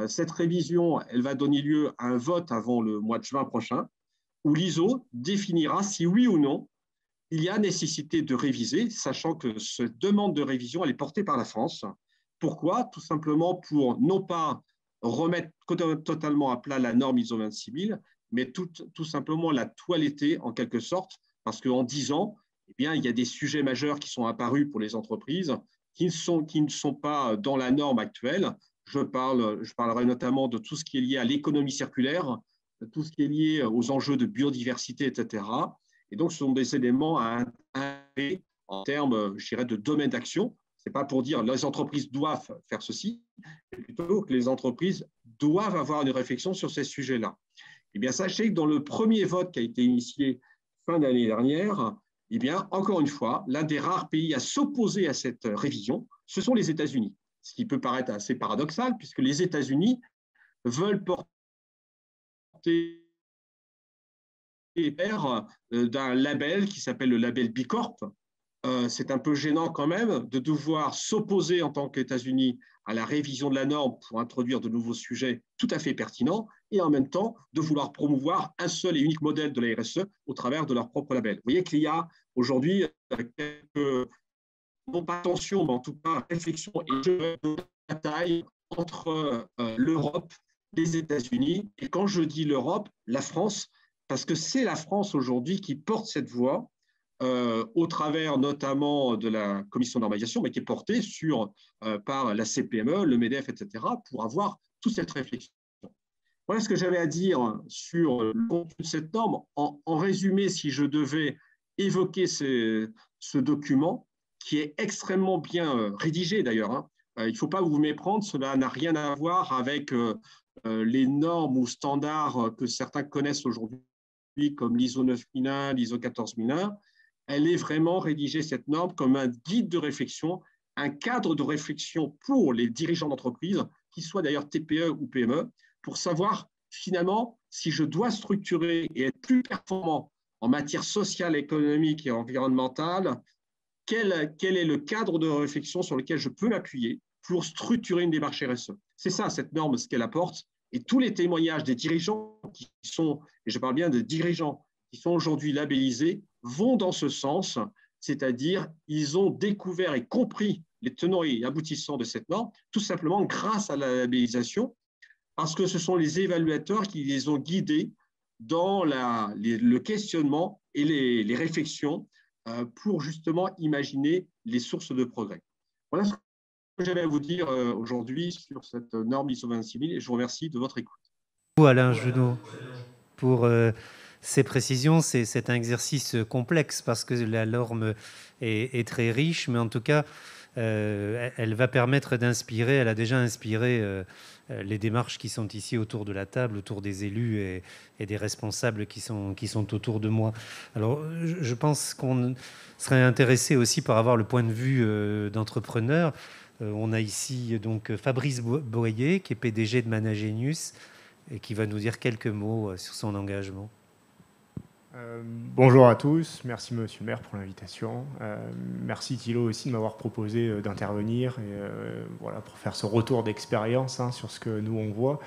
Cette révision, elle va donner lieu à un vote avant le mois de juin prochain, où l'ISO définira si oui ou non il y a nécessité de réviser, sachant que cette demande de révision, elle est portée par la France. Pourquoi? Tout simplement pour non pas remettre totalement à plat la norme ISO 26000, mais tout simplement la toiletter en quelque sorte, parce qu'en 10 ans, eh bien, il y a des sujets majeurs qui sont apparus pour les entreprises qui ne sont pas dans la norme actuelle. Je parlerai notamment de tout ce qui est lié à l'économie circulaire, de tout ce qui est lié aux enjeux de biodiversité, etc. Et donc, ce sont des éléments à intégrer en termes, je dirais, de domaine d'action. Ce n'est pas pour dire que les entreprises doivent faire ceci, mais plutôt que les entreprises doivent avoir une réflexion sur ces sujets-là. Eh bien, sachez que dans le premier vote qui a été initié fin d'année dernière, eh bien, encore une fois, l'un des rares pays à s'opposer à cette révision, ce sont les États-Unis. Ce qui peut paraître assez paradoxal, puisque les États-Unis veulent porter d'un label qui s'appelle le label B Corp. C'est un peu gênant quand même de devoir s'opposer en tant qu'États-Unis à la révision de la norme pour introduire de nouveaux sujets tout à fait pertinents et en même temps de vouloir promouvoir un seul et unique modèle de la RSE au travers de leur propre label. Vous voyez qu'il y a aujourd'hui quelques, non pas tension, mais en tout cas réflexion et jeu de bataille entre l'Europe, les États-Unis et quand je dis l'Europe, la France, parce que c'est la France aujourd'hui qui porte cette voie au travers notamment de la commission de normalisation, mais qui est portée par la CPME, le MEDEF, etc., pour avoir toute cette réflexion. Voilà ce que j'avais à dire sur le contenu de cette norme. En résumé, si je devais évoquer ce document, qui est extrêmement bien rédigé d'ailleurs, hein, il ne faut pas vous méprendre, cela n'a rien à voir avec les normes ou standards que certains connaissent aujourd'hui, comme l'ISO 9001, l'ISO 14001. Elle est vraiment rédigée, cette norme, comme un guide de réflexion, un cadre de réflexion pour les dirigeants d'entreprise, qu'ils soient d'ailleurs TPE ou PME, pour savoir finalement si je dois structurer et être plus performant en matière sociale, économique et environnementale, quel est le cadre de réflexion sur lequel je peux m'appuyer pour structurer une démarche RSE. C'est ça, cette norme, ce qu'elle apporte. Et tous les témoignages des dirigeants qui sont, et je parle bien de dirigeants qui sont aujourd'hui labellisés, vont dans ce sens, c'est-à-dire ils ont découvert et compris les tenants et aboutissants de cette norme, tout simplement grâce à la labellisation, parce que ce sont les évaluateurs qui les ont guidés dans le questionnement et les réflexions pour justement imaginer les sources de progrès. Voilà ce que j'avais à vous dire aujourd'hui sur cette norme ISO 26000 et je vous remercie de votre écoute. Alain Junot, pour ces précisions. C'est un exercice complexe parce que la norme est très riche, mais en tout cas, elle va permettre d'inspirer, elle a déjà inspiré les démarches qui sont ici autour de la table, autour des élus et des responsables qui sont autour de moi. Alors, je pense qu'on serait intéressé aussi par avoir le point de vue d'entrepreneurs. On a ici donc Fabrice Boyer, qui est PDG de Managenius, et qui va nous dire quelques mots sur son engagement. Bonjour à tous, merci Monsieur le maire pour l'invitation. Merci Thilo aussi de m'avoir proposé d'intervenir et, voilà, pour faire ce retour d'expérience sur ce que nous on voit.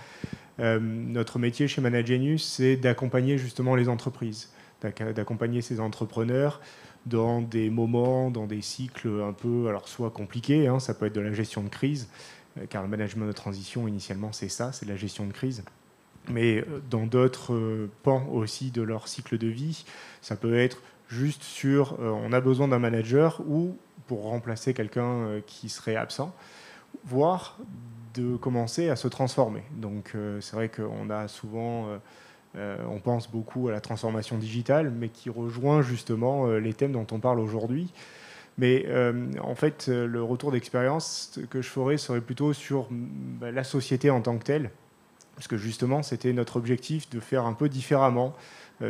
Notre métier chez Managenius, c'est d'accompagner justement les entreprises, d'accompagner ces entrepreneurs dans des moments, dans des cycles un peu, alors soit compliqués, ça peut être de la gestion de crise, car le management de transition initialement c'est ça, c'est de la gestion de crise. Mais dans d'autres pans aussi de leur cycle de vie, ça peut être juste sur on a besoin d'un manager ou pour remplacer quelqu'un qui serait absent, voire de commencer à se transformer. Donc c'est vrai qu'on a souvent, on pense beaucoup à la transformation digitale, mais qui rejoint justement les thèmes dont on parle aujourd'hui. Mais en fait, le retour d'expérience que je ferais serait plutôt sur la société en tant que telle, parce que justement, c'était notre objectif de faire un peu différemment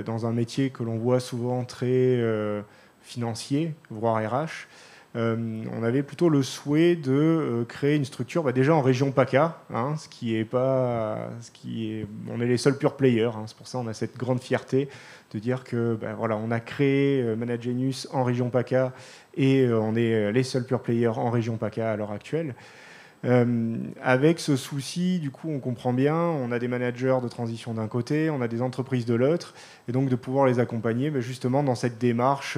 dans un métier que l'on voit souvent très financier, voire RH. On avait plutôt le souhait de créer une structure déjà en région PACA, on est les seuls pure players, c'est pour ça qu'on a cette grande fierté de dire que voilà, on a créé Managenius en région PACA et on est les seuls pure players en région PACA à l'heure actuelle. Avec ce souci, du coup, on comprend bien, on a des managers de transition d'un côté, on a des entreprises de l'autre, et donc de pouvoir les accompagner justement dans cette démarche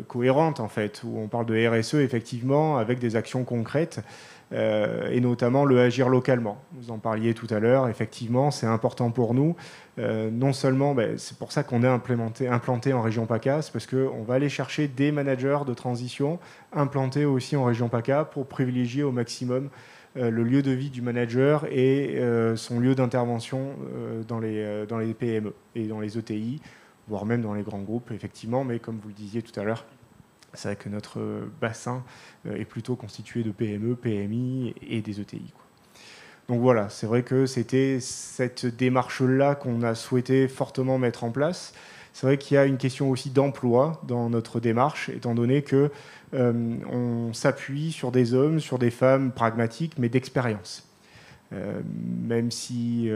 cohérente, en fait, où on parle de RSE, effectivement, avec des actions concrètes, et notamment le agir localement. Vous en parliez tout à l'heure, effectivement, c'est important pour nous. Non seulement, c'est pour ça qu'on est implanté en région PACA, c'est parce qu'on va aller chercher des managers de transition implantés aussi en région PACA pour privilégier au maximum le lieu de vie du manager et son lieu d'intervention dans les PME et dans les ETI, voire même dans les grands groupes, effectivement. Mais comme vous le disiez tout à l'heure, c'est vrai que notre bassin est plutôt constitué de PME, PMI et des ETI, quoi. Donc voilà, c'est vrai que c'était cette démarche-là qu'on a souhaité fortement mettre en place. C'est vrai qu'il y a une question aussi d'emploi dans notre démarche, étant donné qu'on s'appuie sur des hommes, sur des femmes pragmatiques, mais d'expérience. Même si,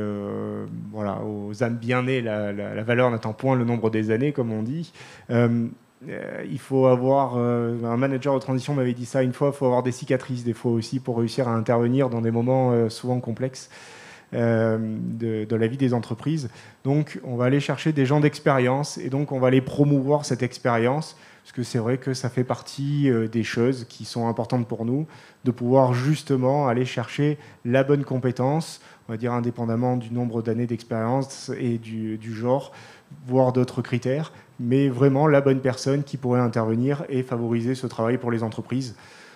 voilà, aux âmes bien nées, la valeur n'attend point le nombre des années, comme on dit. Il faut avoir, un manager de transition m'avait dit ça une fois, il faut avoir des cicatrices des fois aussi pour réussir à intervenir dans des moments souvent complexes de la vie des entreprises. Donc on va aller chercher des gens d'expérience et donc on va aller promouvoir cette expérience, parce que c'est vrai que ça fait partie des choses qui sont importantes pour nous, de pouvoir justement aller chercher la bonne compétence, on va dire indépendamment du nombre d'années d'expérience et du genre, voire d'autres critères, mais vraiment la bonne personne qui pourrait intervenir et favoriser ce travail pour les entreprises.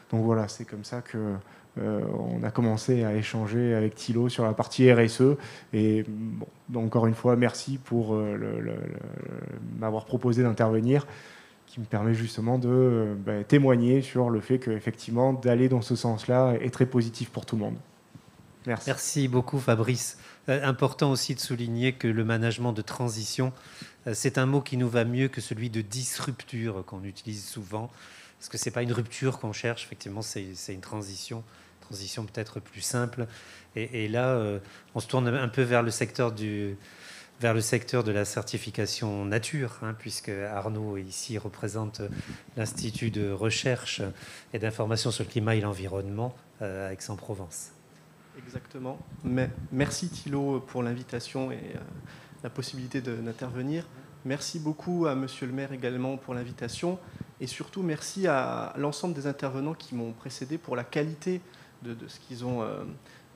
Donc voilà, c'est comme ça qu'on a commencé à échanger avec Thilo sur la partie RSE. Et bon, donc encore une fois, merci pour m'avoir proposé d'intervenir, qui me permet justement de témoigner sur le fait qu'effectivement, d'aller dans ce sens-là est très positif pour tout le monde. Merci. Merci beaucoup Fabrice. Important aussi de souligner que le management de transition, c'est un mot qui nous va mieux que celui de disrupture qu'on utilise souvent, parce que ce n'est pas une rupture qu'on cherche, effectivement c'est une transition peut-être plus simple. Et là, on se tourne un peu vers le secteur de la certification nature, puisque Arnaud ici représente l'Institut de recherche et d'information sur le climat et l'environnement à Aix-en-Provence. Exactement. Mais merci Thilo pour l'invitation et la possibilité d'intervenir. Merci beaucoup à Monsieur le maire également pour l'invitation. Et surtout, merci à l'ensemble des intervenants qui m'ont précédé pour la qualité de ce qu'ils ont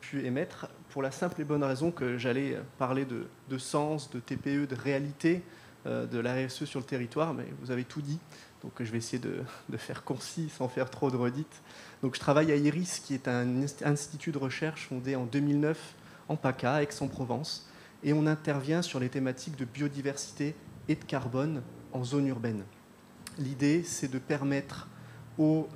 pu émettre, pour la simple et bonne raison que j'allais parler de sens, de TPE, de réalité de la RSE sur le territoire, mais vous avez tout dit, donc je vais essayer de faire concis sans faire trop de redites. Donc je travaille à IRIS, qui est un institut de recherche fondé en 2009 en PACA, Aix-en-Provence, et on intervient sur les thématiques de biodiversité et de carbone en zone urbaine. L'idée, c'est de permettre aux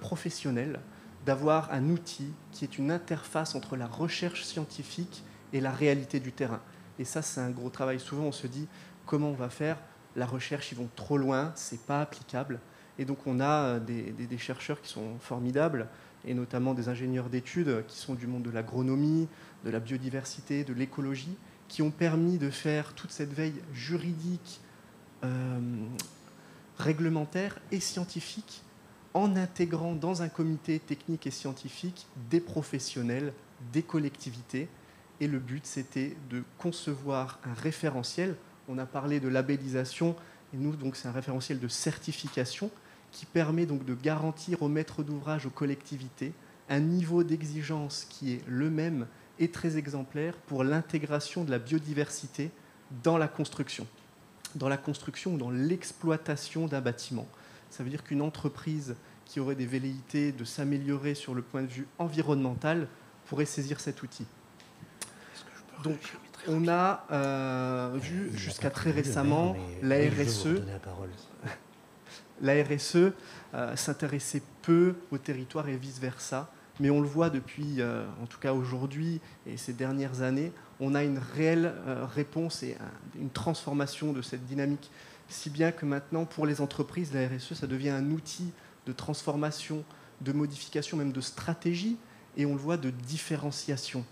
professionnels d'avoir un outil qui est une interface entre la recherche scientifique et la réalité du terrain. Et ça, c'est un gros travail. Souvent, on se dit, comment on va faire? La recherche, ils vont trop loin, c'est pas applicable. Et donc, on a des chercheurs qui sont formidables, et notamment des ingénieurs d'études qui sont du monde de l'agronomie, de la biodiversité, de l'écologie, qui ont permis de faire toute cette veille juridique, réglementaire et scientifique, en intégrant dans un comité technique et scientifique des professionnels, des collectivités. Et le but, c'était de concevoir un référentiel. On a parlé de labellisation, et nous, donc, c'est un référentiel de certification qui permet donc de garantir aux maîtres d'ouvrage, aux collectivités, un niveau d'exigence qui est le même et très exemplaire pour l'intégration de la biodiversité dans la construction. Dans la construction ou dans l'exploitation d'un bâtiment. Ça veut dire qu'une entreprise qui aurait des velléités de s'améliorer sur le point de vue environnemental pourrait saisir cet outil. Donc, on a vu jusqu'à très récemment la RSE. La RSE s'intéressait peu au territoire et vice-versa, mais on le voit depuis, en tout cas aujourd'hui et ces dernières années, on a une réelle réponse et une transformation de cette dynamique, si bien que maintenant, pour les entreprises, la RSE, ça devient un outil de transformation, de modification, même de stratégie, et on le voit, de différenciation.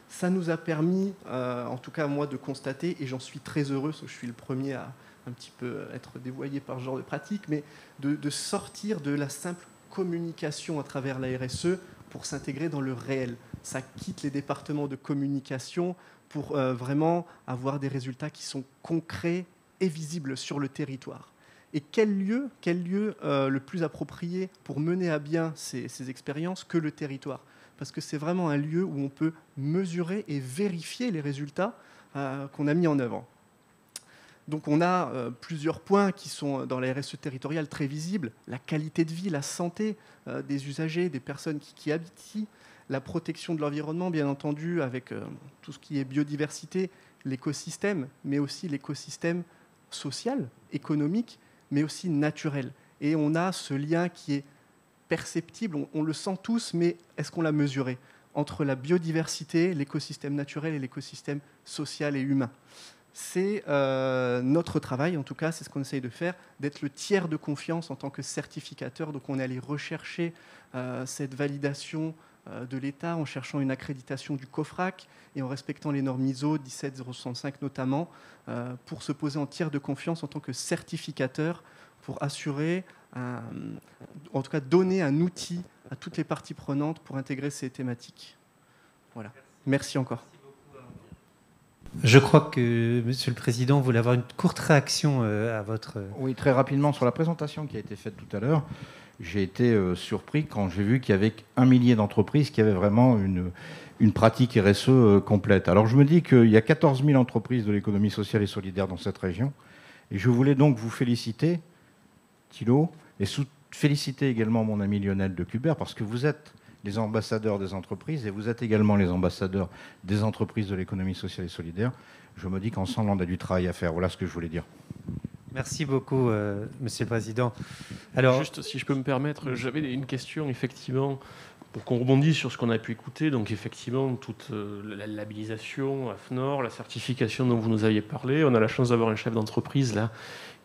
Ça nous a permis, en tout cas moi, de constater, et j'en suis très heureux, parce que je suis le premier à un petit peu être dévoyé par ce genre de pratique, mais de sortir de la simple communication à travers la RSE pour s'intégrer dans le réel. Ça quitte les départements de communication pour vraiment avoir des résultats qui sont concrets et visibles sur le territoire. Et quel lieu le plus approprié pour mener à bien ces expériences que le territoire? Parce que c'est vraiment un lieu où on peut mesurer et vérifier les résultats qu'on a mis en œuvre. Donc on a plusieurs points qui sont dans la RSE territoriale très visibles. La qualité de vie, la santé des usagers, des personnes qui habitent ici, la protection de l'environnement, bien entendu, avec tout ce qui est biodiversité, l'écosystème, mais aussi l'écosystème social, économique, mais aussi naturel. Et on a ce lien qui est perceptible, on le sent tous, mais est-ce qu'on l'a mesuré? Entre la biodiversité, l'écosystème naturel et l'écosystème social et humain. C'est notre travail, en tout cas, c'est ce qu'on essaye de faire, d'être le tiers de confiance en tant que certificateur. Donc on est allé rechercher cette validation de l'État en cherchant une accréditation du COFRAC et en respectant les normes ISO 17065 notamment, pour se poser en tiers de confiance en tant que certificateur, pour assurer, en tout cas donner un outil à toutes les parties prenantes pour intégrer ces thématiques. Voilà. Merci encore. Je crois que Monsieur le Président voulait avoir une courte réaction à votre... Oui, très rapidement, sur la présentation qui a été faite tout à l'heure, j'ai été surpris quand j'ai vu qu'il y avait 1 millier d'entreprises qui avaient vraiment une pratique RSE complète. Alors je me dis qu'il y a 14 000 entreprises de l'économie sociale et solidaire dans cette région, et je voulais donc vous féliciter, Thilo, et féliciter également mon ami Lionel de Cubert, parce que vous êtes les ambassadeurs des entreprises et vous êtes également les ambassadeurs des entreprises de l'économie sociale et solidaire. Je me dis qu'ensemble, on a du travail à faire. Voilà ce que je voulais dire. Merci beaucoup, Monsieur le Président. Alors, juste, si je peux me permettre, j'avais une question, effectivement, pour qu'on rebondisse sur ce qu'on a pu écouter. Donc, effectivement, toute la labellisation, AFNOR, la certification dont vous nous aviez parlé. On a la chance d'avoir un chef d'entreprise, là,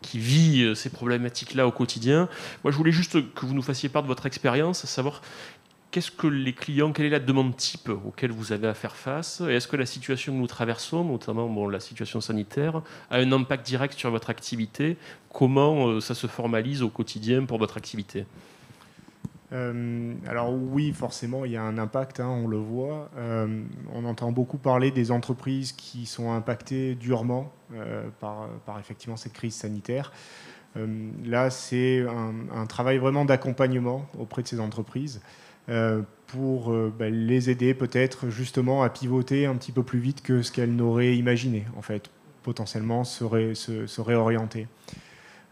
qui vit ces problématiques-là au quotidien. Moi, je voulais juste que vous nous fassiez part de votre expérience, à savoir... Qu'est-ce que les clients, quelle est la demande type auquel vous avez à faire face? Et est-ce que la situation que nous traversons, notamment la situation sanitaire, a un impact direct sur votre activité? Comment ça se formalise au quotidien pour votre activité? Alors oui, forcément, il y a un impact, on le voit. On entend beaucoup parler des entreprises qui sont impactées durement par effectivement cette crise sanitaire. Là, c'est un travail vraiment d'accompagnement auprès de ces entreprises. pour les aider peut-être justement à pivoter un petit peu plus vite que ce qu'elles n'auraient imaginé, en fait, potentiellement se réorienter.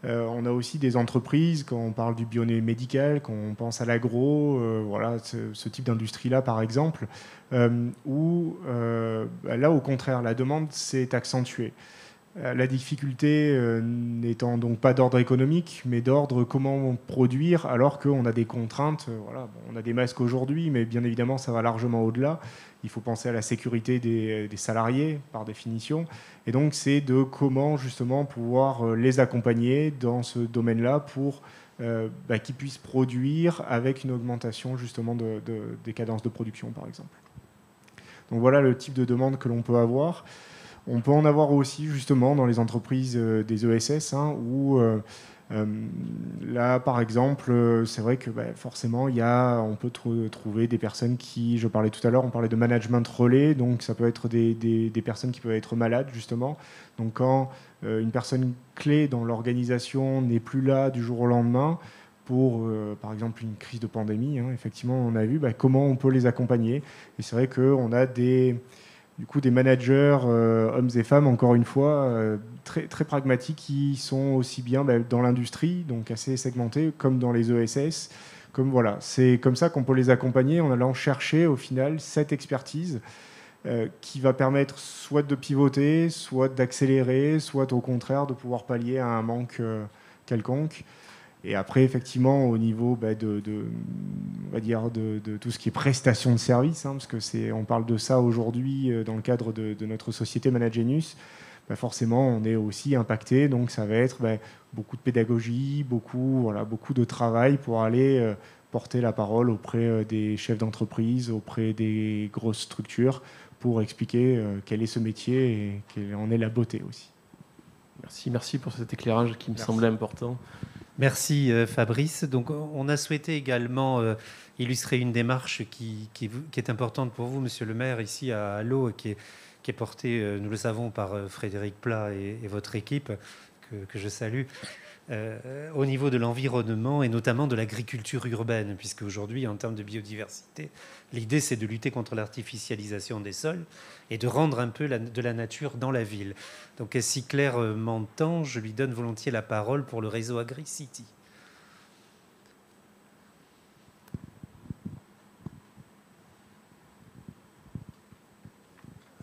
On a aussi des entreprises, quand on parle du biomédical, quand on pense à l'agro, voilà, ce type d'industrie-là par exemple, où là au contraire la demande s'est accentuée. La difficulté n'étant donc pas d'ordre économique, mais d'ordre comment produire alors qu'on a des contraintes. Voilà, bon, on a des masques aujourd'hui, mais bien évidemment ça va largement au-delà. Il faut penser à la sécurité des salariés par définition. Et donc c'est de comment justement pouvoir les accompagner dans ce domaine-là pour qu'ils puissent produire avec une augmentation justement des cadences de production par exemple. Donc voilà le type de demande que l'on peut avoir. On peut en avoir aussi justement dans les entreprises des ESS, où là par exemple c'est vrai que forcément on peut trouver des personnes qui, je parlais tout à l'heure, on parlait de management relais, donc ça peut être des personnes qui peuvent être malades justement. Donc quand une personne clé dans l'organisation n'est plus là du jour au lendemain pour par exemple une crise de pandémie, effectivement on a vu comment on peut les accompagner. Et c'est vrai qu'on a des managers, hommes et femmes, encore une fois, très, très pragmatiques, qui sont aussi bien dans l'industrie, donc assez segmentés, comme dans les ESS. Voilà, c'est comme ça qu'on peut les accompagner en allant chercher au final cette expertise qui va permettre soit de pivoter, soit d'accélérer, soit au contraire de pouvoir pallier à un manque quelconque. Et après, effectivement, au niveau on va dire de tout ce qui est prestation de service, parce que on parle de ça aujourd'hui dans le cadre de notre société Managenius, forcément, on est aussi impacté. Donc, ça va être beaucoup de pédagogie, beaucoup de travail pour aller porter la parole auprès des chefs d'entreprise, auprès des grosses structures, pour expliquer quel est ce métier et quelle en est la beauté aussi. Merci pour cet éclairage qui me semblait important. Merci Fabrice. Donc, on a souhaité également illustrer une démarche qui est importante pour vous, Monsieur le maire, ici à Allot, qui est portée, nous le savons, par Frédéric Plat et votre équipe, que je salue, au niveau de l'environnement et notamment de l'agriculture urbaine, puisque aujourd'hui, en termes de biodiversité, l'idée, c'est de lutter contre l'artificialisation des sols et de rendre un peu de la nature dans la ville. Donc, si Claire m'entend, je lui donne volontiers la parole pour le réseau AgriCity.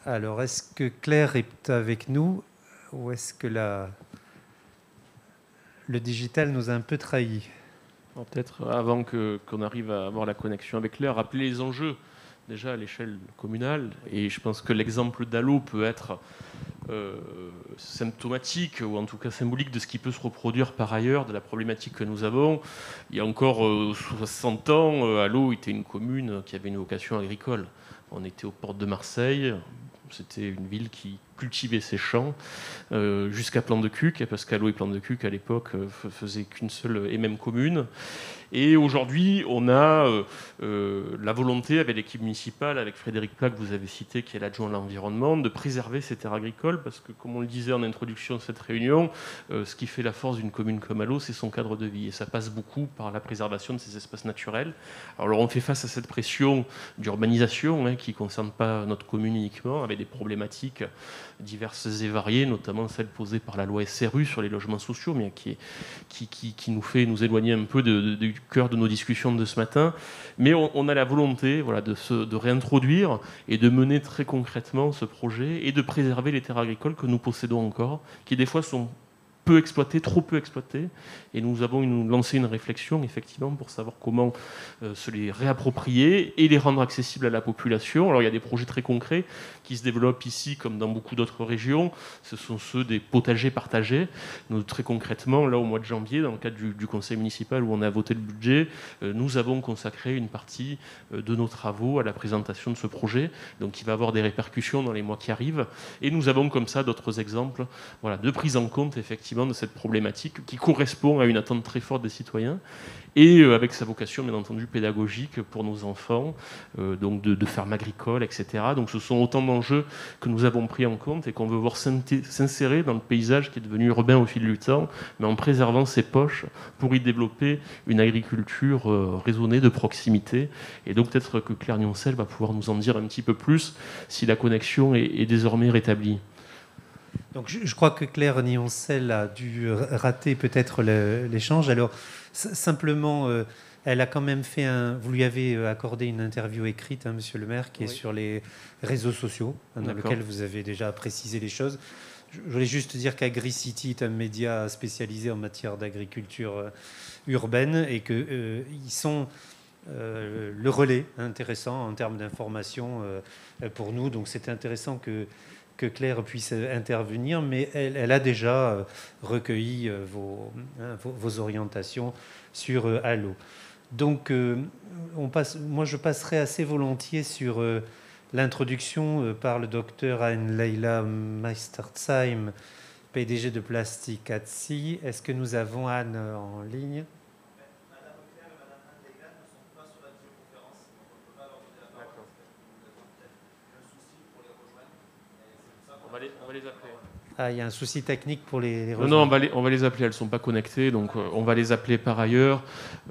Alors, est-ce que Claire est avec nous ou est-ce que le digital nous a un peu trahis? Peut-être avant qu'on arrive à avoir la connexion avec Claire, rappeler les enjeux déjà à l'échelle communale. Et je pense que l'exemple d'Allot peut être symptomatique ou en tout cas symbolique de ce qui peut se reproduire par ailleurs, de la problématique que nous avons. Il y a encore 60 ans, Allot était une commune qui avait une vocation agricole. On était aux portes de Marseille. C'était une ville qui cultivait ses champs jusqu'à Plan-de-Cuques, parce qu'Allot et Plan-de-Cuques, à l'époque, faisaient qu'une seule et même commune. Et aujourd'hui, on a la volonté, avec l'équipe municipale, avec Frédéric Plat, que vous avez cité, qui est l'adjoint à l'environnement, de préserver ces terres agricoles, parce que, comme on le disait en introduction de cette réunion, ce qui fait la force d'une commune comme Allot, c'est son cadre de vie. Et ça passe beaucoup par la préservation de ces espaces naturels. Alors on fait face à cette pression d'urbanisation, qui ne concerne pas notre commune uniquement, avec des problématiques diverses et variées, notamment celles posées par la loi SRU sur les logements sociaux, mais qui nous fait nous éloigner un peu du cœur de nos discussions de ce matin. Mais on a la volonté de réintroduire et de mener très concrètement ce projet et de préserver les terres agricoles que nous possédons encore, qui des fois sont peu exploitées, trop peu exploitées. Et nous avons lancé une réflexion, effectivement, pour savoir comment se les réapproprier et les rendre accessibles à la population. Alors, il y a des projets très concrets qui se développent ici, comme dans beaucoup d'autres régions. Ce sont ceux des potagers partagés. Nous, très concrètement, là, au mois de janvier, dans le cadre du conseil municipal où on a voté le budget, nous avons consacré une partie de nos travaux à la présentation de ce projet, donc qui va avoir des répercussions dans les mois qui arrivent. Et nous avons comme ça d'autres exemples de prise en compte, effectivement, effectivement de cette problématique qui correspond à une attente très forte des citoyens et avec sa vocation bien entendu pédagogique pour nos enfants, donc de ferme agricole, etc. Donc ce sont autant d'enjeux que nous avons pris en compte et qu'on veut voir s'insérer dans le paysage qui est devenu urbain au fil du temps, mais en préservant ses poches pour y développer une agriculture raisonnée de proximité. Et donc peut-être que Claire Nioncel va pouvoir nous en dire un petit peu plus si la connexion est désormais rétablie. Donc je crois que Claire Nioncel a dû rater peut-être l'échange. Alors simplement, elle a quand même fait vous lui avez accordé une interview écrite, hein, Monsieur le maire, qui est sur les réseaux sociaux, hein, dans lequel vous avez déjà précisé les choses. Je voulais juste dire qu'AgriCity est un média spécialisé en matière d'agriculture urbaine et qu'ils sont le relais intéressant en termes d'information pour nous. Donc c'est intéressant que Claire puisse intervenir, mais elle a déjà recueilli vos orientations sur Allo. Donc, moi, je passerai assez volontiers sur l'introduction par le docteur Anne-Leila Meistersheim, PDG de Plastic at Sea. Est-ce que nous avons Anne en ligne ? Madame Claire et Madame Anne-Leila ne sont pas sur la visioconférence, donc on ne peut pas leur donner la parole parce que nous avons peut-être un souci pour les rejoindre. On va les appeler. Ah, il y a un souci technique pour les rejoindre. Non, on va les appeler. Elles ne sont pas connectées, donc on va les appeler par ailleurs.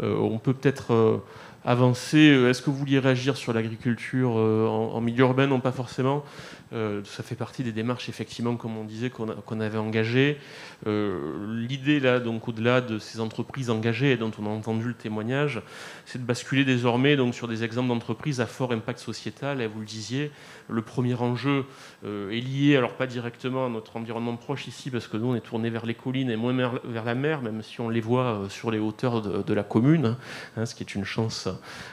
On peut peut-être avancer. Est-ce que vous vouliez réagir sur l'agriculture en milieu urbain? Non, pas forcément. Ça fait partie des démarches, effectivement, comme on disait, qu'on avait engagées. L'idée, là, donc, au-delà de ces entreprises engagées et dont on a entendu le témoignage, c'est de basculer désormais donc, sur des exemples d'entreprises à fort impact sociétal. Et vous le disiez, le premier enjeu est lié, alors pas directement à notre environnement proche ici, parce que nous, on est tourné vers les collines et moins vers la mer, même si on les voit sur les hauteurs de la commune, hein, ce qui est une chance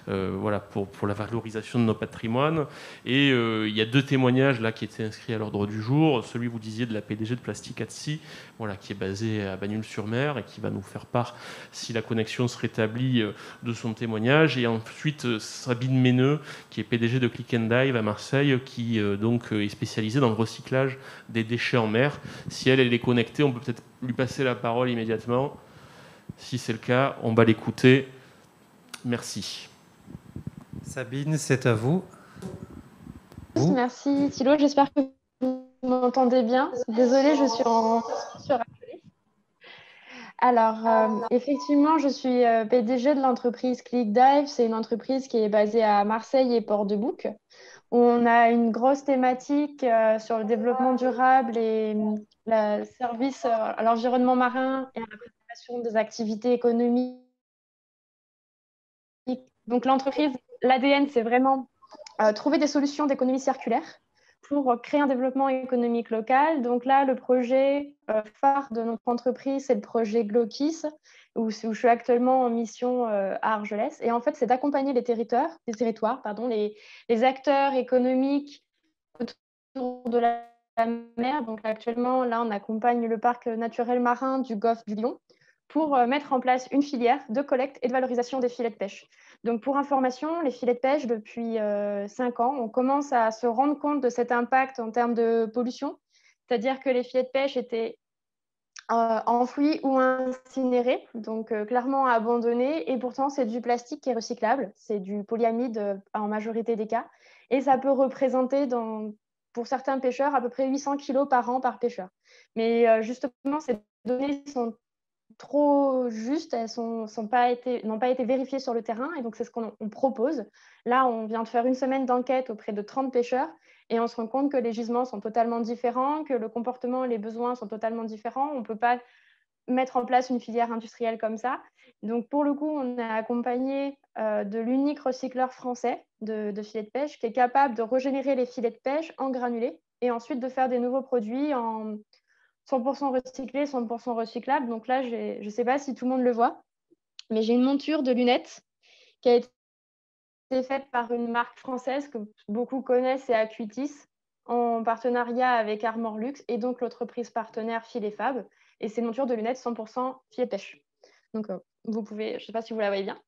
voilà, pour la valorisation de nos patrimoines. Et il y a 2 témoignages là, qui étaient inscrits à l'ordre du jour. Celui, vous disiez, de la PDG de Plastic at Sea, voilà, qui est basée à Bagnols-sur-Mer et qui va nous faire part, si la connexion se rétablit, de son témoignage. Et ensuite, Sabine Méneux, qui est PDG de Click and Dive à Marseille, qui donc est spécialisée dans le recyclage des déchets en mer. Si elle est connectée, on peut peut-être lui passer la parole immédiatement. Si c'est le cas, on va l'écouter. Merci. Sabine, c'est à vous. Merci Thilo, j'espère que vous m'entendez bien. Désolée, je suis sur appelé. Alors, effectivement, je suis PDG de l'entreprise ClickDive. C'est une entreprise qui est basée à Marseille et Port-de-Bouc. On a une grosse thématique sur le développement durable et le service à l'environnement marin et à la préservation des activités économiques. Donc l'entreprise, l'ADN, c'est vraiment trouver des solutions d'économie circulaire pour créer un développement économique local. Donc là, le projet phare de notre entreprise, c'est le projet GLOKIS, où je suis actuellement en mission à Argelès. Et en fait, c'est d'accompagner les territoires, les acteurs économiques autour de la mer. Donc actuellement, là, on accompagne le parc naturel marin du Golfe du Lion pour mettre en place une filière de collecte et de valorisation des filets de pêche. Donc, pour information, les filets de pêche, depuis 5 ans, on commence à se rendre compte de cet impact en termes de pollution, c'est-à-dire que les filets de pêche étaient enfouis ou incinérés, donc clairement abandonnés, et pourtant c'est du plastique qui est recyclable, c'est du polyamide en majorité des cas, et ça peut représenter pour certains pêcheurs à peu près 800 kilos par an par pêcheur. Mais justement, ces données sont trop justes, elles n'ont pas été vérifiées sur le terrain, et donc c'est ce qu'on propose. Là, on vient de faire une semaine d'enquête auprès de 30 pêcheurs, et on se rend compte que les gisements sont totalement différents, que le comportement et les besoins sont totalement différents. On ne peut pas mettre en place une filière industrielle comme ça. Donc pour le coup, on a accompagné de l'unique recycleur français de filets de pêche qui est capable de régénérer les filets de pêche en granulés et ensuite de faire des nouveaux produits en 100% recyclé, 100% recyclable. Donc là, je ne sais pas si tout le monde le voit, mais j'ai une monture de lunettes qui a été faite par une marque française que beaucoup connaissent, c'est Acuitis, en partenariat avec Armor Luxe et donc l'entreprise partenaire Filet Fab. Et c'est une monture de lunettes 100% filet de pêche. Donc vous pouvez, je ne sais pas si vous la voyez bien.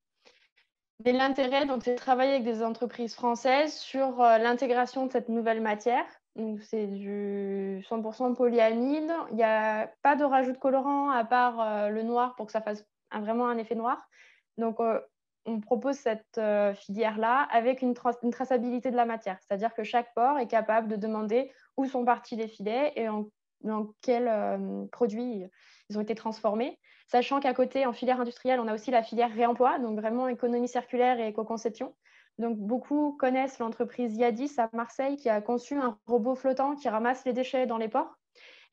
Mais l'intérêt, donc, c'est de travailler avec des entreprises françaises sur l'intégration de cette nouvelle matière Donc, c'est du 100% polyamide. Il n'y a pas de rajout de colorant à part le noir pour que ça fasse vraiment un effet noir. Donc, on propose cette filière-là avec une traçabilité de la matière. C'est-à-dire que chaque port est capable de demander où sont partis les filets et dans quels produits ils ont été transformés. Sachant qu'à côté, en filière industrielle, on a aussi la filière réemploi, donc vraiment économie circulaire et éco-conception. Donc, beaucoup connaissent l'entreprise Yadis à Marseille qui a conçu un robot flottant qui ramasse les déchets dans les ports.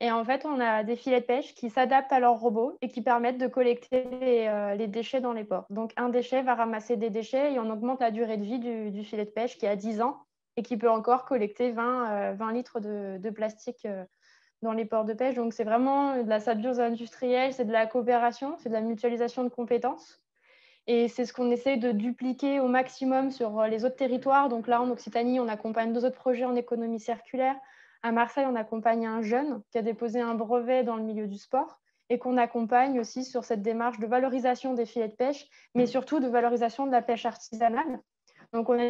Et en fait, on a des filets de pêche qui s'adaptent à leur robot et qui permettent de collecter les déchets dans les ports. Donc, un déchet va ramasser des déchets et on augmente la durée de vie du filet de pêche qui a 10 ans et qui peut encore collecter 20 litres de plastique dans les ports de pêche. Donc, c'est vraiment de la symbiose industrielle, c'est de la coopération, c'est de la mutualisation de compétences. Et c'est ce qu'on essaie de dupliquer au maximum sur les autres territoires. Donc là, en Occitanie, on accompagne 2 autres projets en économie circulaire. À Marseille, on accompagne un jeune qui a déposé un brevet dans le milieu du sport et qu'on accompagne aussi sur cette démarche de valorisation des filets de pêche, mais surtout de valorisation de la pêche artisanale. Donc, on a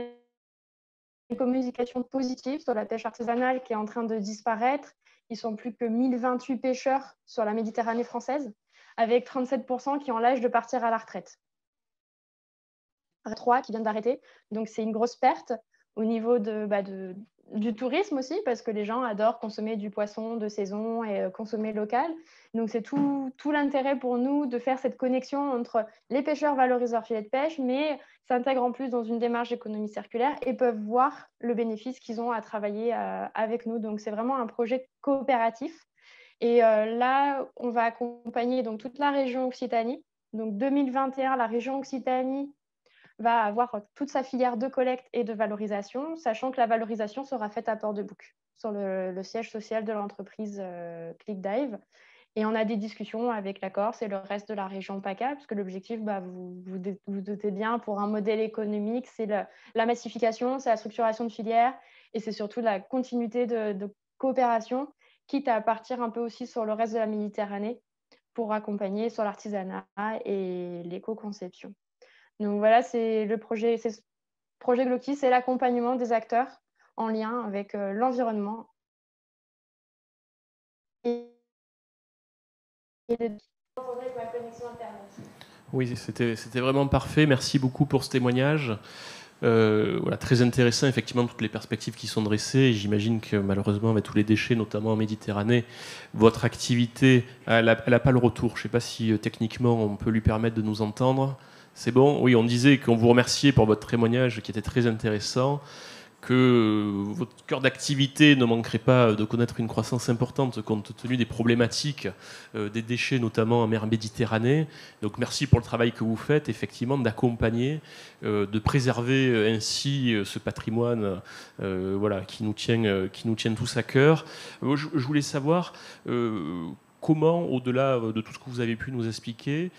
une communication positive sur la pêche artisanale qui est en train de disparaître. Ils sont plus que 1028 pêcheurs sur la Méditerranée française, avec 37% qui ont l'âge de partir à la retraite. 3 qui viennent d'arrêter. Donc, c'est une grosse perte au niveau du tourisme aussi, parce que les gens adorent consommer du poisson de saison et consommer local. Donc, c'est tout l'intérêt pour nous de faire cette connexion entre les pêcheurs valorisent leur filet de pêche, mais s'intègrent en plus dans une démarche d'économie circulaire et peuvent voir le bénéfice qu'ils ont à travailler avec nous. Donc, c'est vraiment un projet coopératif. Et là, on va accompagner donc, toute la région Occitanie. Donc, 2021, la région Occitanie va avoir toute sa filière de collecte et de valorisation, sachant que la valorisation sera faite à Port-de-Bouc, sur le siège social de l'entreprise ClickDive. Et on a des discussions avec la Corse et le reste de la région PACA, parce que l'objectif, vous doutez bien, pour un modèle économique, c'est la massification, c'est la structuration de filières, et c'est surtout la continuité de coopération, quitte à partir un peu aussi sur le reste de la Méditerranée, pour accompagner sur l'artisanat et l'éco-conception. Donc voilà, c'est le projet Glocky, c'est l'accompagnement des acteurs en lien avec l'environnement et la connexion Internet. Oui, c'était vraiment parfait. Merci beaucoup pour ce témoignage. Voilà, très intéressant, effectivement, toutes les perspectives qui sont dressées. J'imagine que malheureusement, avec tous les déchets, notamment en Méditerranée, votre activité, elle n'a pas le retour. Je ne sais pas si techniquement, on peut lui permettre de nous entendre. C'est bon? Oui, on disait qu'on vous remerciait pour votre témoignage qui était très intéressant, que votre cœur d'activité ne manquerait pas de connaître une croissance importante compte tenu des problématiques des déchets, notamment en mer Méditerranée. Donc merci pour le travail que vous faites, effectivement, d'accompagner, de préserver ainsi ce patrimoine voilà, qui nous tient tous à cœur. Je voulais savoir comment, au-delà de tout ce que vous avez pu nous expliquer,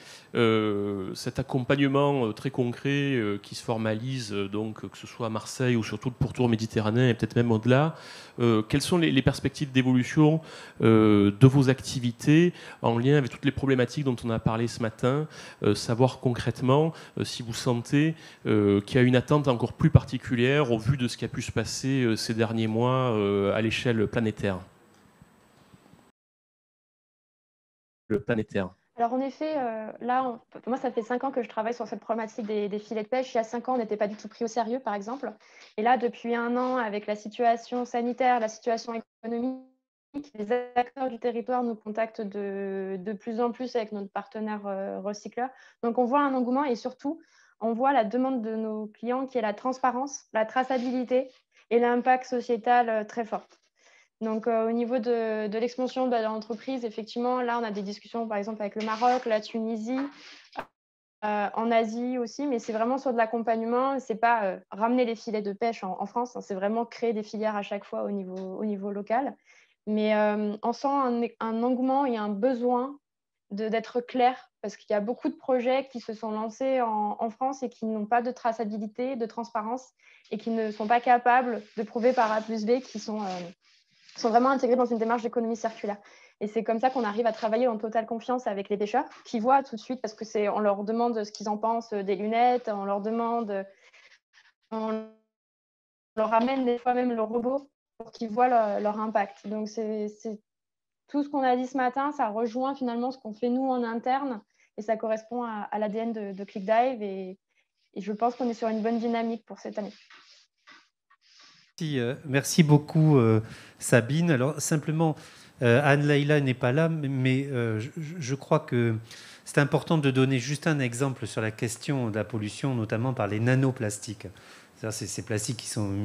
cet accompagnement très concret qui se formalise, donc, que ce soit à Marseille ou surtout le pourtour méditerranéen et peut-être même au-delà, quelles sont les perspectives d'évolution de vos activités en lien avec toutes les problématiques dont on a parlé ce matin, savoir concrètement si vous sentez qu'il y a une attente encore plus particulière au vu de ce qui a pu se passer ces derniers mois à l'échelle planétaire. Le planétaire. Alors en effet, là, moi ça fait 5 ans que je travaille sur cette problématique des filets de pêche. Il y a 5 ans, on n'était pas du tout pris au sérieux, par exemple. Et là, depuis 1 an, avec la situation sanitaire, la situation économique, les acteurs du territoire nous contactent de plus en plus avec notre partenaire recycleur. Donc on voit un engouement et surtout, on voit la demande de nos clients qui est la transparence, la traçabilité et l'impact sociétal très fort. Donc, au niveau de l'expansion de l'entreprise, effectivement, là, on a des discussions, par exemple, avec le Maroc, la Tunisie, en Asie aussi, mais c'est vraiment sur de l'accompagnement. Ce n'est pas ramener les filets de pêche en France, hein, c'est vraiment créer des filières à chaque fois au niveau local. Mais on sent un engouement et un besoin d'être clair, parce qu'il y a beaucoup de projets qui se sont lancés en France et qui n'ont pas de traçabilité, de transparence, et qui ne sont pas capables de prouver par A plus B qu'ils sont vraiment intégrés dans une démarche d'économie circulaire. Et c'est comme ça qu'on arrive à travailler en totale confiance avec les pêcheurs qui voient tout de suite, parce que on leur demande ce qu'ils en pensent des lunettes, on leur amène des fois même le robot pour qu'ils voient leur impact. Donc, c'est tout ce qu'on a dit ce matin, ça rejoint finalement ce qu'on fait nous en interne et ça correspond à l'ADN de ClickDive et je pense qu'on est sur une bonne dynamique pour cette année. Merci beaucoup Sabine. Alors simplement, Anne-Laïla n'est pas là, mais je crois que c'est important de donner juste un exemple sur la question de la pollution, notamment par les nanoplastiques. C'est ces plastiques qui sont de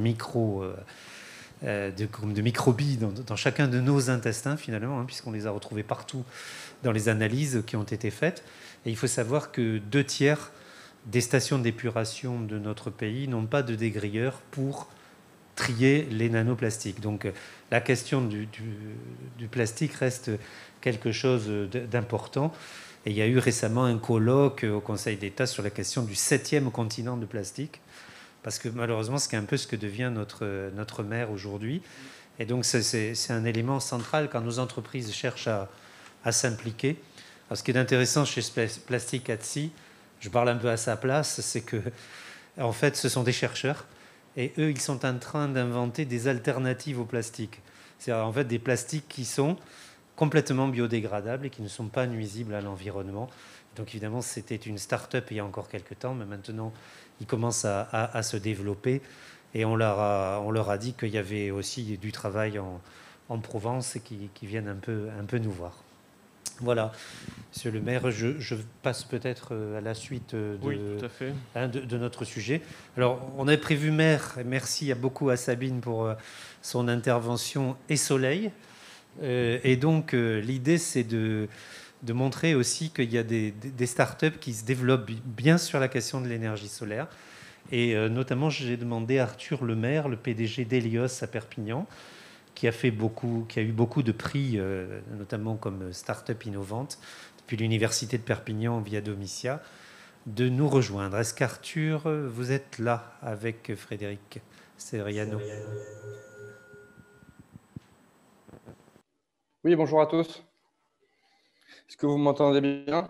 microbilles dans chacun de nos intestins finalement, puisqu'on les a retrouvés partout dans les analyses qui ont été faites. Et il faut savoir que 2/3 des stations d'épuration de notre pays n'ont pas de dégrilleur pour trier les nanoplastiques. Donc la question du plastique reste quelque chose d'important. Et il y a eu récemment un colloque au Conseil d'État sur la question du 7e continent de plastique, parce que malheureusement, c'est un peu ce que devient notre mer aujourd'hui. Et donc c'est un élément central quand nos entreprises cherchent à s'impliquer. Alors, ce qui est intéressant chez Plastic at Sea, je parle un peu à sa place, c'est que en fait, ce sont des chercheurs. Et eux, ils sont en train d'inventer des alternatives au plastique. C'est-à-dire en fait des plastiques qui sont complètement biodégradables et qui ne sont pas nuisibles à l'environnement. Donc évidemment, c'était une start-up il y a encore quelques temps, mais maintenant, ils commencent à se développer. Et on leur a dit qu'il y avait aussi du travail en Provence et qui viennent un peu nous voir. Voilà, Monsieur le maire, je passe peut-être à la suite de notre sujet. Alors, on avait prévu mer, et merci beaucoup à Sabine pour son intervention, et soleil. Et donc, l'idée, c'est de montrer aussi qu'il y a des startups qui se développent bien sur la question de l'énergie solaire. Et notamment, j'ai demandé à Arthur Lemaire, le PDG d'Helios à Perpignan, qui a eu beaucoup de prix, notamment comme start-up innovante, depuis l'Université de Perpignan via Domitia, de nous rejoindre. Est-ce qu'Arthur, vous êtes là avec Frédéric Severiano? Oui, bonjour à tous. Est-ce que vous m'entendez bien?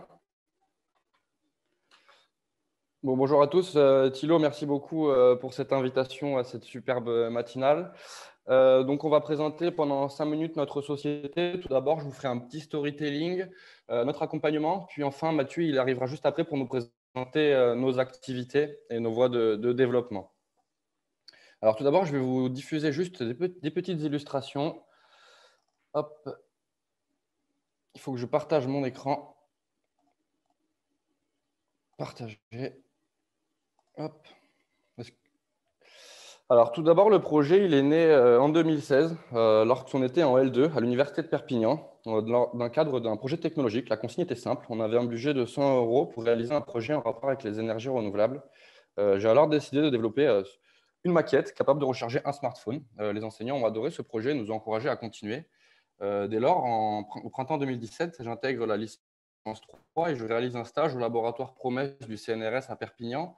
Bon, bonjour à tous. Thilo, merci beaucoup pour cette invitation à cette superbe matinale. Donc, on va présenter pendant 5 minutes notre société. Tout d'abord, je vous ferai un petit storytelling, notre accompagnement. Puis enfin, Mathieu, il arrivera juste après pour nous présenter nos activités et nos voies de développement. Alors, tout d'abord, je vais vous diffuser juste des petites illustrations. Hop. Il faut que je partage mon écran. Partager. Hop. Alors, tout d'abord, le projet, il est né en 2016, lorsqu'on était en L2 à l'Université de Perpignan, dans le cadre d'un projet technologique. La consigne était simple. On avait un budget de 100 € pour réaliser un projet en rapport avec les énergies renouvelables. J'ai alors décidé de développer une maquette capable de recharger un smartphone. Les enseignants ont adoré ce projet et nous ont encouragés à continuer. Dès lors, au printemps 2017, j'intègre la licence 3 et je réalise un stage au laboratoire Promesse du CNRS à Perpignan,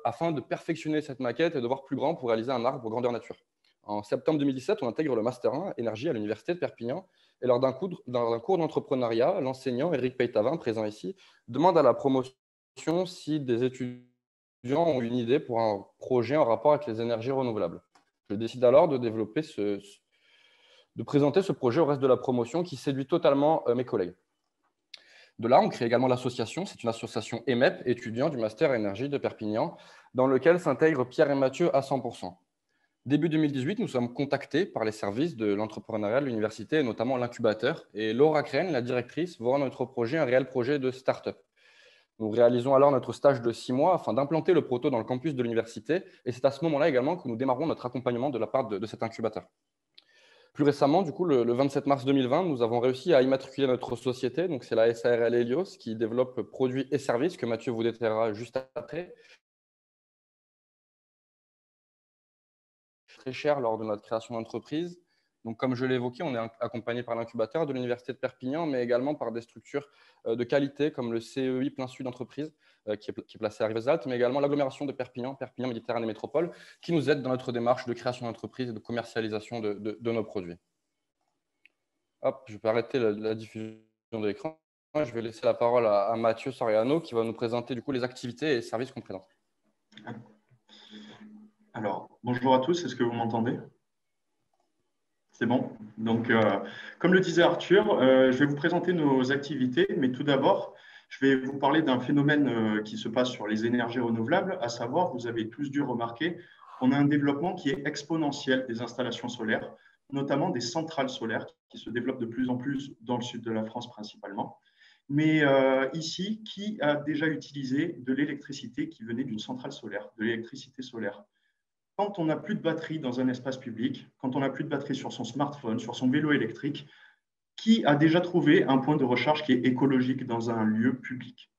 afin de perfectionner cette maquette et de voir plus grand pour réaliser un arbre grandeur nature. En septembre 2017, on intègre le Master 1 Énergie à l'Université de Perpignan. Et lors d'un cours d'entrepreneuriat, l'enseignant Éric Peytavin, présent ici, demande à la promotion si des étudiants ont une idée pour un projet en rapport avec les énergies renouvelables. Je décide alors de présenter ce projet au reste de la promotion qui séduit totalement mes collègues. De là, on crée également l'association. C'est une association EMEP, étudiants du Master Énergie de Perpignan, dans lequel s'intègrent Pierre et Mathieu à 100%. Début 2018, nous sommes contactés par les services de l'entrepreneuriat de l'université, et notamment l'incubateur. Et Laura Crène, la directrice, voit notre projet un réel projet de start-up. Nous réalisons alors notre stage de 6 mois afin d'implanter le proto dans le campus de l'université. Et c'est à ce moment-là également que nous démarrons notre accompagnement de la part de cet incubateur. Plus récemment, du coup, le 27 mars 2020, nous avons réussi à immatriculer notre société. Donc, c'est la SARL Helios qui développe produits et services que Mathieu vous détaillera juste après. Très cher lors de notre création d'entreprise. Donc, comme je l'ai évoqué, on est accompagné par l'incubateur de l'Université de Perpignan, mais également par des structures de qualité comme le CEI Plein Sud Entreprise, qui est placé à Rivesaltes, mais également l'agglomération de Perpignan, Perpignan Méditerranée Métropole, qui nous aide dans notre démarche de création d'entreprise et de commercialisation de nos produits. Hop, je peux arrêter la diffusion de l'écran. Je vais laisser la parole à Mathieu Soriano, qui va nous présenter du coup les activités et services qu'on présente. Alors, bonjour à tous, est-ce que vous m'entendez? C'est bon. Donc, comme le disait Arthur, je vais vous présenter nos activités, mais tout d'abord, je vais vous parler d'un phénomène qui se passe sur les énergies renouvelables, à savoir, vous avez tous dû remarquer, on a un développement qui est exponentiel des installations solaires, notamment des centrales solaires qui se développent de plus en plus dans le sud de la France principalement. Mais ici, qui a déjà utilisé de l'électricité qui venait d'une centrale solaire, de l'électricité solaire? Quand on n'a plus de batterie dans un espace public, quand on n'a plus de batterie sur son smartphone, sur son vélo électrique, qui a déjà trouvé un point de recharge qui est écologique dans un lieu public?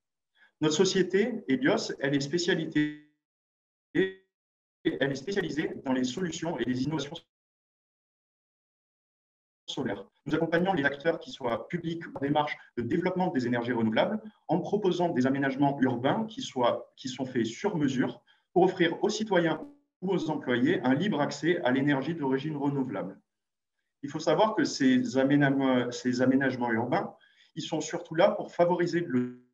Notre société, Helios, elle est spécialisée dans les solutions et les innovations solaires. Nous accompagnons les acteurs qui soient publics ou en démarche de développement des énergies renouvelables en proposant des aménagements urbains qui sont faits sur mesure pour offrir aux citoyens ou aux employés un libre accès à l'énergie d'origine renouvelable. Il faut savoir que ces aménagements urbains, ils sont surtout là pour favoriser le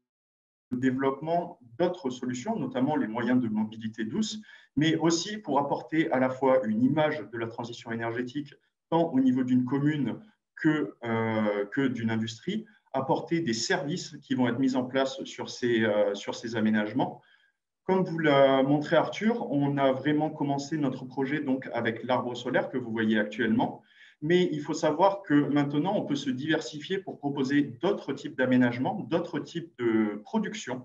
développement d'autres solutions, notamment les moyens de mobilité douce, mais aussi pour apporter à la fois une image de la transition énergétique, tant au niveau d'une commune que d'une industrie, apporter des services qui vont être mis en place sur ces aménagements. Comme vous l'a montré Arthur, on a vraiment commencé notre projet donc avec l'arbre solaire que vous voyez actuellement. Mais il faut savoir que maintenant, on peut se diversifier pour proposer d'autres types d'aménagements, d'autres types de production.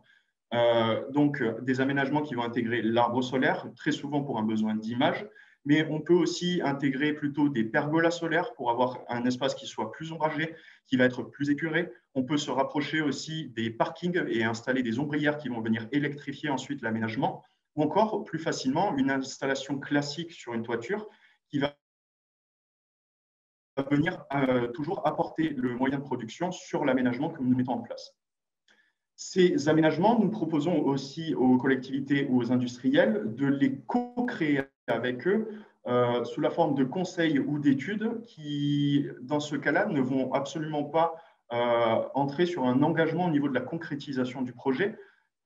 Donc, des aménagements qui vont intégrer l'arbre solaire, très souvent pour un besoin d'image, mais on peut aussi intégrer plutôt des pergolas solaires pour avoir un espace qui soit plus ombragé, qui va être plus épuré. On peut se rapprocher aussi des parkings et installer des ombrières qui vont venir électrifier ensuite l'aménagement, ou encore plus facilement une installation classique sur une toiture qui va venir toujours apporter le moyen de production sur l'aménagement que nous mettons en place. Ces aménagements, nous proposons aussi aux collectivités ou aux industriels de les co-créer avec eux sous la forme de conseils ou d'études qui, dans ce cas-là, ne vont absolument pas entrer sur un engagement au niveau de la concrétisation du projet.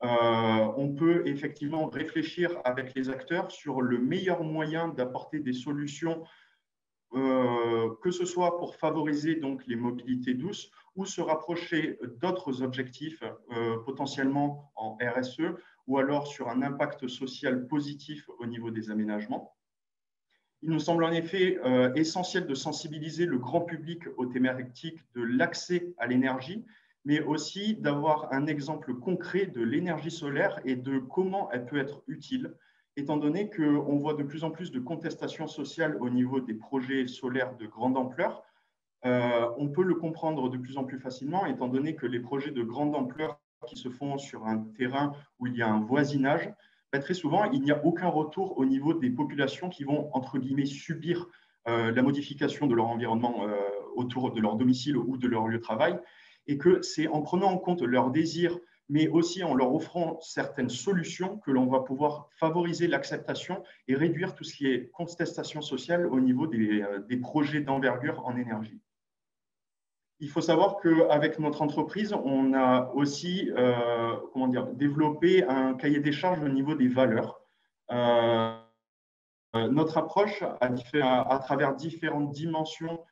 On peut effectivement réfléchir avec les acteurs sur le meilleur moyen d'apporter des solutions que ce soit pour favoriser donc les mobilités douces ou se rapprocher d'autres objectifs potentiellement en RSE ou alors sur un impact social positif au niveau des aménagements. Il nous semble en effet essentiel de sensibiliser le grand public aux thématiques de l'accès à l'énergie, mais aussi d'avoir un exemple concret de l'énergie solaire et de comment elle peut être utile, étant donné qu'on voit de plus en plus de contestations sociales au niveau des projets solaires de grande ampleur. On peut le comprendre de plus en plus facilement, étant donné que les projets de grande ampleur qui se font sur un terrain où il y a un voisinage, très souvent, il n'y a aucun retour au niveau des populations qui vont, entre guillemets, subir la modification de leur environnement autour de leur domicile ou de leur lieu de travail, et que c'est en prenant en compte leurs désirs, mais aussi en leur offrant certaines solutions que l'on va pouvoir favoriser l'acceptation et réduire tout ce qui est contestation sociale au niveau des projets d'envergure en énergie. Il faut savoir qu'avec notre entreprise, on a aussi développé un cahier des charges au niveau des valeurs. Notre approche, à travers différentes dimensions,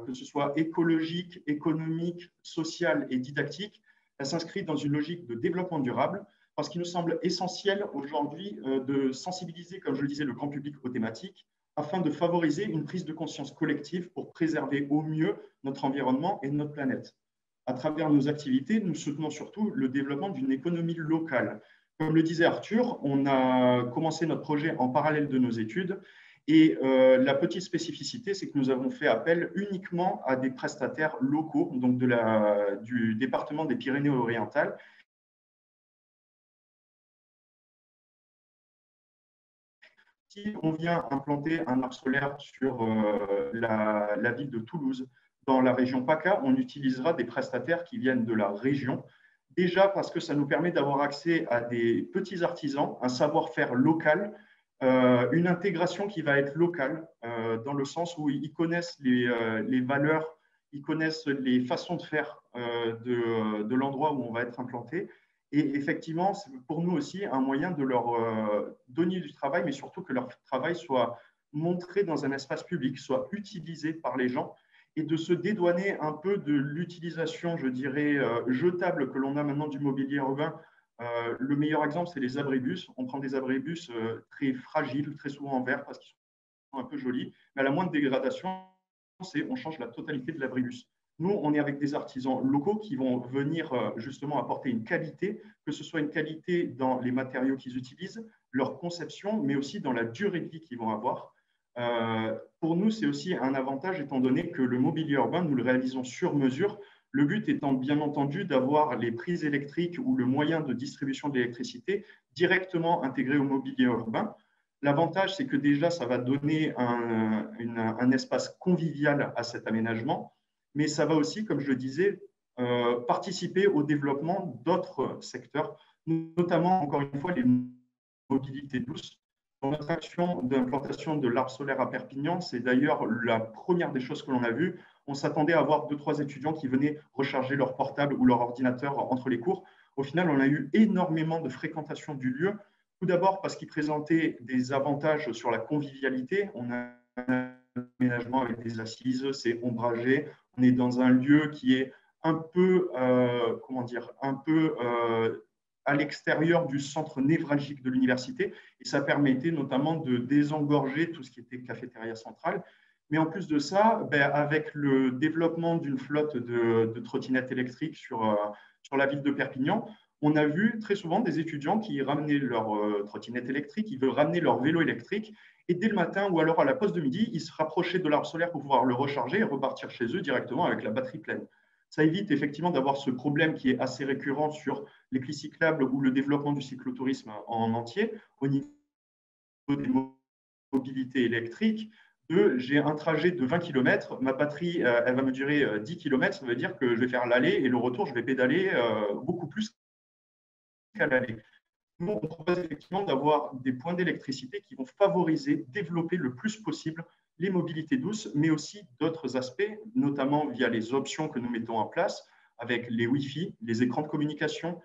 que ce soit écologique, économique, sociale et didactique, elle s'inscrit dans une logique de développement durable parce qu'il nous semble essentiel aujourd'hui de sensibiliser, comme je le disais, le grand public aux thématiques afin de favoriser une prise de conscience collective pour préserver au mieux notre environnement et notre planète. À travers nos activités, nous soutenons surtout le développement d'une économie locale. Comme le disait Arthur, on a commencé notre projet en parallèle de nos études et la petite spécificité, c'est que nous avons fait appel uniquement à des prestataires locaux, donc du département des Pyrénées-Orientales. Si on vient implanter un arbre solaire sur la ville de Toulouse, dans la région PACA, on utilisera des prestataires qui viennent de la région. Déjà parce que ça nous permet d'avoir accès à des petits artisans, un savoir-faire local, une intégration qui va être locale, dans le sens où ils connaissent les valeurs, ils connaissent les façons de faire de l'endroit où on va être implanté. Et effectivement, c'est pour nous aussi un moyen de leur donner du travail, mais surtout que leur travail soit montré dans un espace public, soit utilisé par les gens, et de se dédouaner un peu de l'utilisation, je dirais, jetable que l'on a maintenant du mobilier urbain. Le meilleur exemple, c'est les abribus. On prend des abribus très fragiles, très souvent en verre parce qu'ils sont un peu jolis, mais à la moindre dégradation, on change la totalité de l'abribus. Nous, on est avec des artisans locaux qui vont venir justement apporter une qualité, que ce soit une qualité dans les matériaux qu'ils utilisent, leur conception, mais aussi dans la durée de vie qu'ils vont avoir. Pour nous, c'est aussi un avantage étant donné que le mobilier urbain, nous le réalisons sur mesure. Le but étant bien entendu d'avoir les prises électriques ou le moyen de distribution de l'électricité directement intégré au mobilier urbain. L'avantage, c'est que déjà, ça va donner un espace convivial à cet aménagement, mais ça va aussi, comme je le disais, participer au développement d'autres secteurs, notamment, encore une fois, les mobilités douces. Dans notre action d'implantation de l'arbre solaire à Perpignan, c'est d'ailleurs la première des choses que l'on a vues. On s'attendait à avoir 2-3 étudiants qui venaient recharger leur portable ou leur ordinateur entre les cours. Au final, on a eu énormément de fréquentation du lieu. Tout d'abord parce qu'il présentait des avantages sur la convivialité. On a un aménagement avec des assises, c'est ombragé. On est dans un lieu qui est un peu, à l'extérieur du centre névralgique de l'université. Et ça permettait notamment de désengorger tout ce qui était cafétéria centrale. Mais en plus de ça, avec le développement d'une flotte de trottinettes électriques sur la ville de Perpignan, on a vu très souvent des étudiants qui ramenaient leur trottinette électrique, ils veulent ramener leur vélo électrique, et dès le matin ou alors à la pause de midi, ils se rapprochaient de l'arbre solaire pour pouvoir le recharger et repartir chez eux directement avec la batterie pleine. Ça évite effectivement d'avoir ce problème qui est assez récurrent sur les plis cyclables ou le développement du cyclotourisme en entier au niveau des mobilités électriques. J'ai un trajet de 20 km, ma batterie elle va me durer 10 km, ça veut dire que je vais faire l'aller et le retour, je vais pédaler beaucoup plus qu'à l'aller. Nous, on propose effectivement d'avoir des points d'électricité qui vont favoriser, développer le plus possible les mobilités douces, mais aussi d'autres aspects, notamment via les options que nous mettons en place avec les Wi-Fi, les écrans de communication,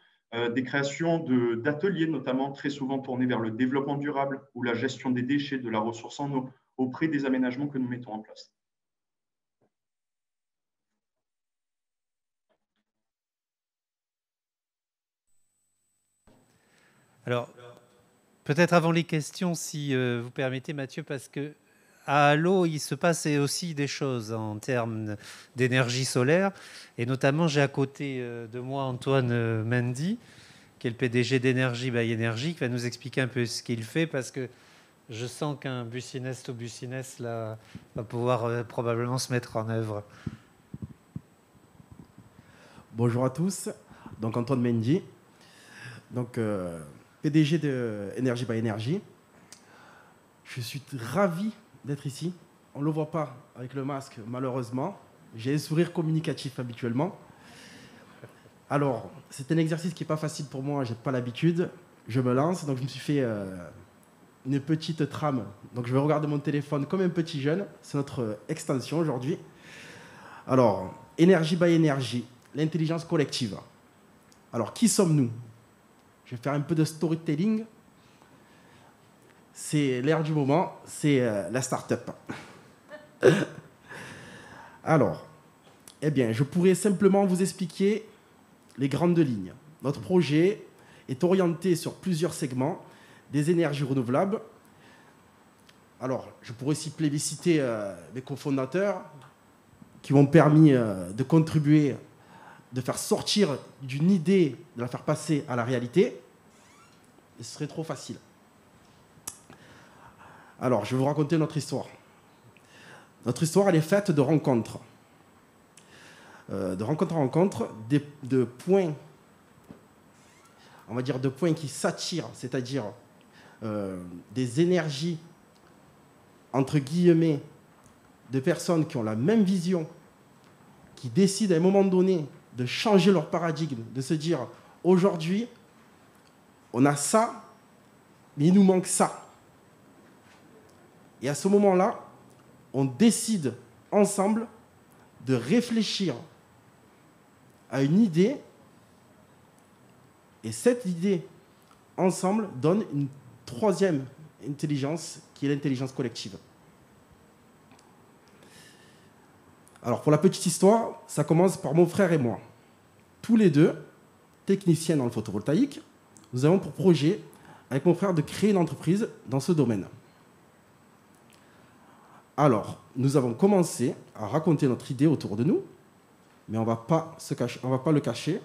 des créations d'ateliers, notamment très souvent tournés vers le développement durable ou la gestion des déchets, de la ressource en eau, auprès des aménagements que nous mettons en place. Alors, peut-être avant les questions, si vous permettez, Mathieu, parce que à Allo, il se passe aussi des choses en termes d'énergie solaire. Et notamment, j'ai à côté de moi Antoine Mendy, qui est le PDG d'Energy by Energy, qui va nous expliquer un peu ce qu'il fait, parce que je sens qu'un Business to Business là, va pouvoir probablement se mettre en œuvre. Bonjour à tous. Donc, Antoine Mendy, donc, PDG de Energy by Energy. Je suis ravi d'être ici. On ne le voit pas avec le masque, malheureusement. J'ai un sourire communicatif habituellement. Alors, c'est un exercice qui n'est pas facile pour moi, je n'ai pas l'habitude. Je me lance, donc je me suis fait une petite trame. Donc je vais regarder mon téléphone comme un petit jeune. C'est notre extension aujourd'hui. Alors, Energy by Energy, l'intelligence collective. Alors, qui sommes-nous? Je vais faire un peu de storytelling. C'est l'ère du moment, c'est la start-up. Alors, eh bien, je pourrais simplement vous expliquer les grandes lignes. Notre projet est orienté sur plusieurs segments, des énergies renouvelables. Alors, je pourrais aussi plébisciter mes cofondateurs qui m'ont permis de contribuer, de faire sortir d'une idée, de la faire passer à la réalité. Et ce serait trop facile. Alors, je vais vous raconter notre histoire. Notre histoire, elle est faite de rencontres. De rencontre en rencontre, de points, on va dire de points qui s'attirent, c'est-à-dire des énergies, entre guillemets, de personnes qui ont la même vision, qui décident à un moment donné de changer leur paradigme, de se dire, aujourd'hui, on a ça, mais il nous manque ça. Et à ce moment-là, on décide ensemble de réfléchir à une idée, et cette idée, ensemble, donne une troisième intelligence, qui est l'intelligence collective. Alors, pour la petite histoire, ça commence par mon frère et moi. Tous les deux, techniciens dans le photovoltaïque, nous avons pour projet, avec mon frère, de créer une entreprise dans ce domaine. Alors, nous avons commencé à raconter notre idée autour de nous, mais on ne va pas le cacher.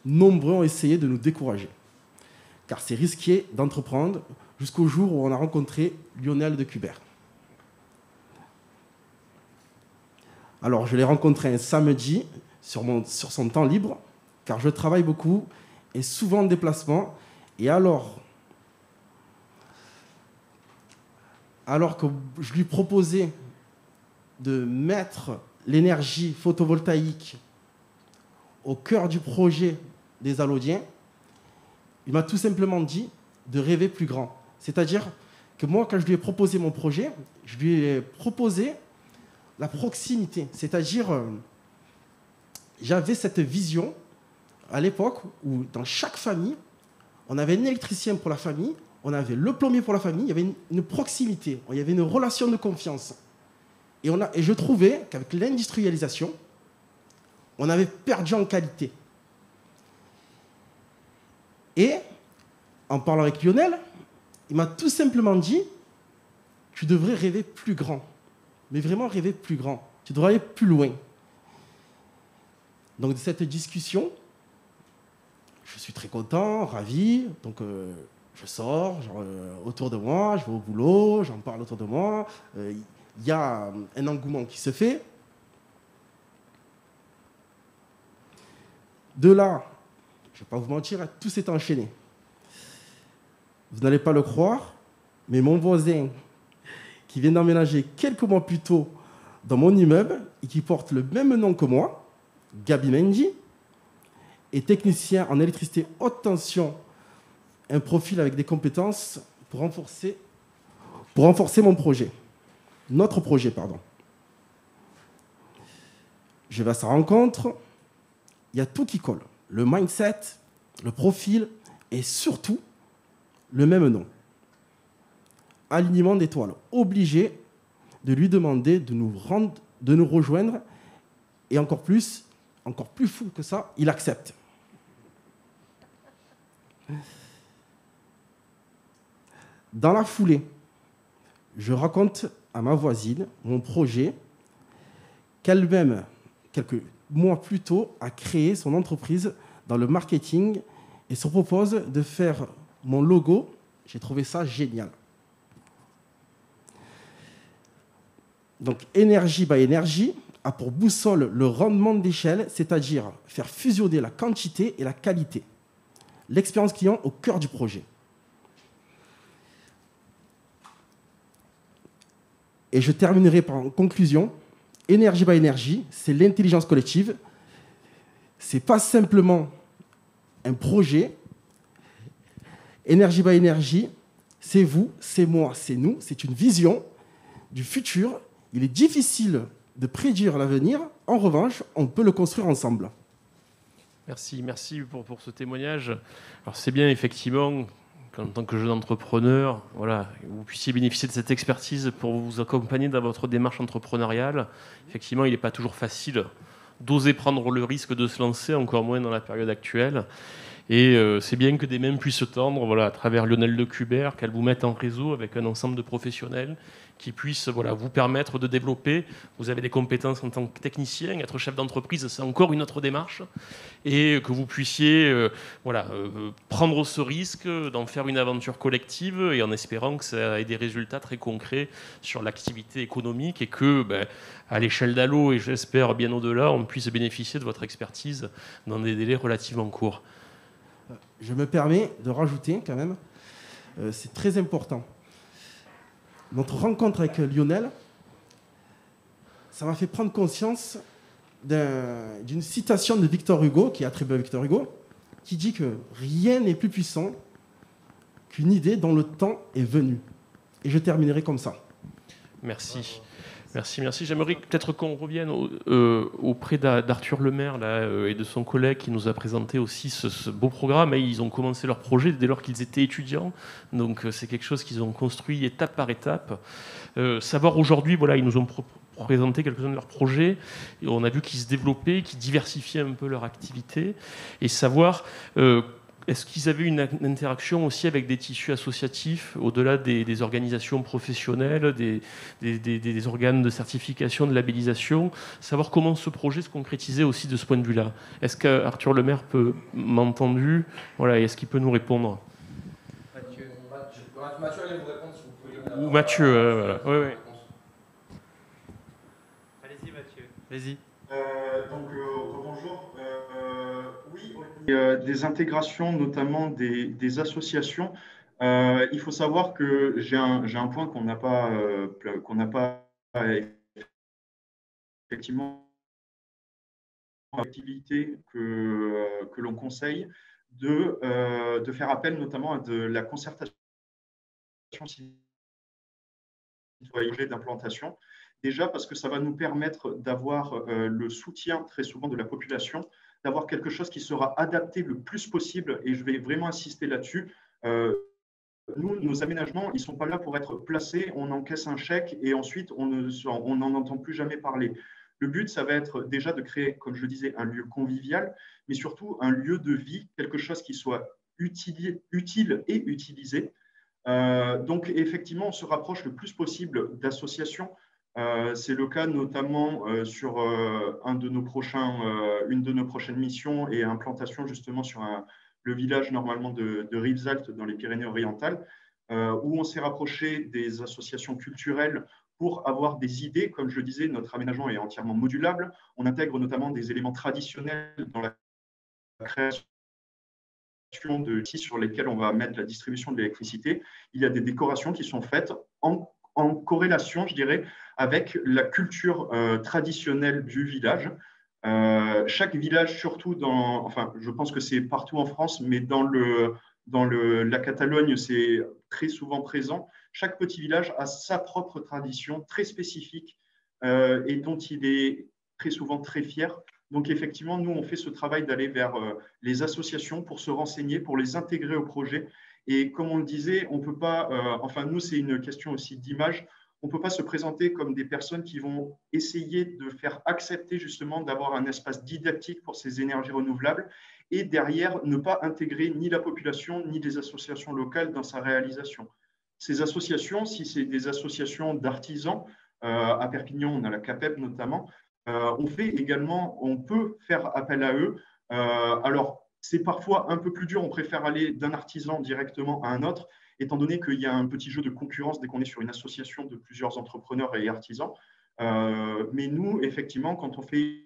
Nombreux ont essayé de nous décourager, car c'est risqué d'entreprendre jusqu'au jour où on a rencontré Lionel de Cubert. Alors, je l'ai rencontré un samedi sur son temps libre, car je travaille beaucoup et souvent en déplacement. Et alors que je lui proposais de mettre l'énergie photovoltaïque au cœur du projet des Allodiens, il m'a tout simplement dit de rêver plus grand. C'est-à-dire que moi, quand je lui ai proposé mon projet, je lui ai proposé la proximité. C'est-à-dire, j'avais cette vision à l'époque où dans chaque famille, on avait un électricien pour la famille, on avait le plombier pour la famille, il y avait une proximité, il y avait une relation de confiance. Et je trouvais qu'avec l'industrialisation, on avait perdu en qualité. Et en parlant avec Lionel, il m'a tout simplement dit « Tu devrais rêver plus grand, mais vraiment rêver plus grand. Tu devrais aller plus loin. » Donc de cette discussion, je suis très content, ravi. Donc je sors autour de moi, je vais au boulot, j'en parle autour de moi. Il y a un engouement qui se fait. De là, je ne vais pas vous mentir, tout s'est enchaîné. Vous n'allez pas le croire, mais mon voisin qui vient d'emménager quelques mois plus tôt dans mon immeuble et qui porte le même nom que moi, Gabi Mendy, est technicien en électricité haute tension, un profil avec des compétences pour renforcer mon projet. Notre projet, pardon. Je vais à sa rencontre, il y a tout qui colle. Le mindset, le profil et surtout le même nom. Alignement d'étoiles. Obligé de lui demander de nous rejoindre et encore plus fou que ça, il accepte. Dans la foulée, je raconte à ma voisine mon projet qu'elle-même, quelques mois plus tôt, a créé son entreprise dans le marketing et se propose de faire mon logo. J'ai trouvé ça génial. Donc, Energy by Energy a pour boussole le rendement d'échelle, c'est-à-dire faire fusionner la quantité et la qualité. L'expérience client au cœur du projet. Et je terminerai par une conclusion. Energy by Energy, c'est l'intelligence collective. Ce n'est pas simplement un projet. Energy by Energy, c'est vous, c'est moi, c'est nous. C'est une vision du futur. Il est difficile de prédire l'avenir. En revanche, on peut le construire ensemble. Merci pour ce témoignage. Alors c'est bien effectivement qu'en tant que jeune entrepreneur, voilà, vous puissiez bénéficier de cette expertise pour vous accompagner dans votre démarche entrepreneuriale. Effectivement, il n'est pas toujours facile d'oser prendre le risque de se lancer, encore moins dans la période actuelle. Et c'est bien que des mains puissent se tendre, voilà, à travers Lionel de Cubert, qu'elle vous mette en réseau avec un ensemble de professionnels qui puissent, voilà, vous permettre de développer. Vous avez des compétences en tant que technicien, être chef d'entreprise, c'est encore une autre démarche. Et que vous puissiez prendre ce risque d'en faire une aventure collective et en espérant que ça ait des résultats très concrets sur l'activité économique et que, à l'échelle d'Allo, et j'espère bien au-delà, on puisse bénéficier de votre expertise dans des délais relativement courts. Je me permets de rajouter quand même, c'est très important. Notre rencontre avec Lionel, ça m'a fait prendre conscience d'une citation de Victor Hugo, qui est attribuée à Victor Hugo, qui dit que rien n'est plus puissant qu'une idée dont le temps est venu. Et je terminerai comme ça. Merci. J'aimerais peut-être qu'on revienne auprès d'Arthur Lemaire là, et de son collègue qui nous a présenté aussi ce beau programme. Et ils ont commencé leur projet dès lors qu'ils étaient étudiants. Donc c'est quelque chose qu'ils ont construit étape par étape. Savoir aujourd'hui, voilà, ils nous ont présenter quelques-uns de leurs projets. Et on a vu qu'ils se développaient, qu'ils diversifiaient un peu leur activité, et savoir est-ce qu'ils avaient une interaction aussi avec des tissus associatifs, au-delà des organisations professionnelles, des organes de certification, de labellisation, savoir comment ce projet se concrétisait aussi de ce point de vue-là. Est-ce qu'Arthur Lemaire m'a entendu, voilà, et est-ce qu'il peut nous répondre? Mathieu allez vous répondre si vous pouvez. Ou Mathieu, voilà. Oui. Allez-y Mathieu, vas-y. Bonjour. Oui, des intégrations, notamment des associations. Il faut savoir que j'ai un point qu'on n'a pas effectivement activité que l'on conseille de faire appel notamment à de la concertation citoyenne d'implantation. Déjà parce que ça va nous permettre d'avoir le soutien très souvent de la population, d'avoir quelque chose qui sera adapté le plus possible, et je vais vraiment insister là-dessus. Nous, nos aménagements, ils ne sont pas là pour être placés, on encaisse un chèque et ensuite on n'en entend plus jamais parler. Le but, ça va être déjà de créer, comme je le disais, un lieu convivial, mais surtout un lieu de vie, quelque chose qui soit utile et utilisé. Donc, effectivement, on se rapproche le plus possible d'associations. C'est le cas notamment sur une de nos prochaines missions et implantation justement sur le village normalement de Rivesaltes dans les Pyrénées-Orientales, où on s'est rapproché des associations culturelles pour avoir des idées. Comme je le disais, notre aménagement est entièrement modulable. On intègre notamment des éléments traditionnels dans la création de sites sur lesquels on va mettre la distribution de l'électricité. Il y a des décorations qui sont faites en corrélation, je dirais, avec la culture traditionnelle du village. Chaque village, surtout je pense que c'est partout en France, mais dans la Catalogne, c'est très souvent présent. Chaque petit village a sa propre tradition très spécifique et dont il est très souvent très fier. Donc, effectivement, nous, on fait ce travail d'aller vers les associations pour se renseigner, pour les intégrer au projet. Et comme on le disait, on ne peut pas, nous, c'est une question aussi d'image, on ne peut pas se présenter comme des personnes qui vont essayer de faire accepter justement d'avoir un espace didactique pour ces énergies renouvelables et derrière ne pas intégrer ni la population ni les associations locales dans sa réalisation. Ces associations, si c'est des associations d'artisans, à Perpignan, on a la CAPEB notamment, on peut faire appel à eux. Alors, c'est parfois un peu plus dur, on préfère aller d'un artisan directement à un autre, étant donné qu'il y a un petit jeu de concurrence dès qu'on est sur une association de plusieurs entrepreneurs et artisans. Mais nous, effectivement, quand on fait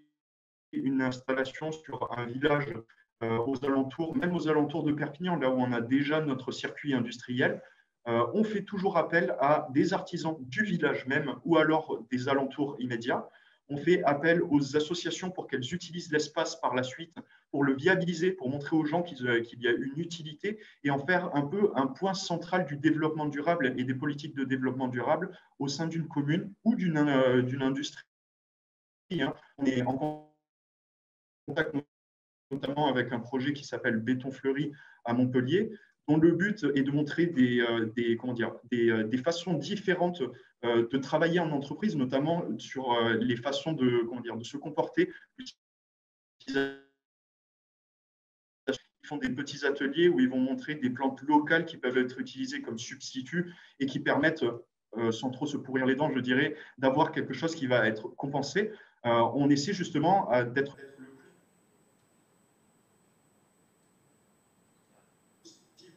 une installation sur un village aux alentours, même aux alentours de Perpignan, là où on a déjà notre circuit industriel, on fait toujours appel à des artisans du village même ou alors des alentours immédiats. On fait appel aux associations pour qu'elles utilisent l'espace par la suite, pour le viabiliser, pour montrer aux gens qu'il y a une utilité et en faire un peu un point central du développement durable et des politiques de développement durable au sein d'une commune ou d'une industrie. On est en contact notamment avec un projet qui s'appelle Béton Fleuri à Montpellier, dont le but est de montrer des façons différentes de travailler en entreprise, notamment sur les façons de se comporter. Ils font des petits ateliers où ils vont montrer des plantes locales qui peuvent être utilisées comme substituts et qui permettent, sans trop se pourrir les dents, je dirais, d'avoir quelque chose qui va être compensé. On essaie justement d'être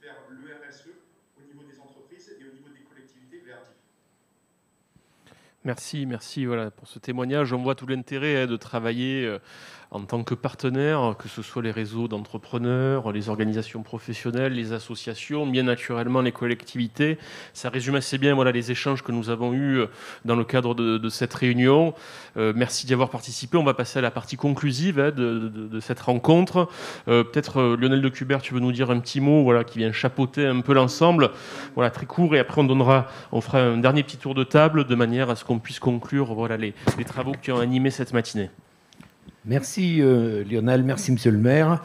vers le RSE au niveau des entreprises et au niveau des collectivités verdives. Merci voilà, pour ce témoignage. On voit tout l'intérêt de travailler en tant que partenaire, que ce soit les réseaux d'entrepreneurs, les organisations professionnelles, les associations, bien naturellement les collectivités. Ça résume assez bien les échanges que nous avons eus dans le cadre de cette réunion. Merci d'y avoir participé. On va passer à la partie conclusive de cette rencontre. Peut-être Lionel Decubert, tu veux nous dire un petit mot qui vient chapeauter un peu l'ensemble, très court, et après on fera un dernier petit tour de table de manière à ce qu'on puisse conclure les travaux qui ont animé cette matinée. Merci Lionel, merci Monsieur le maire.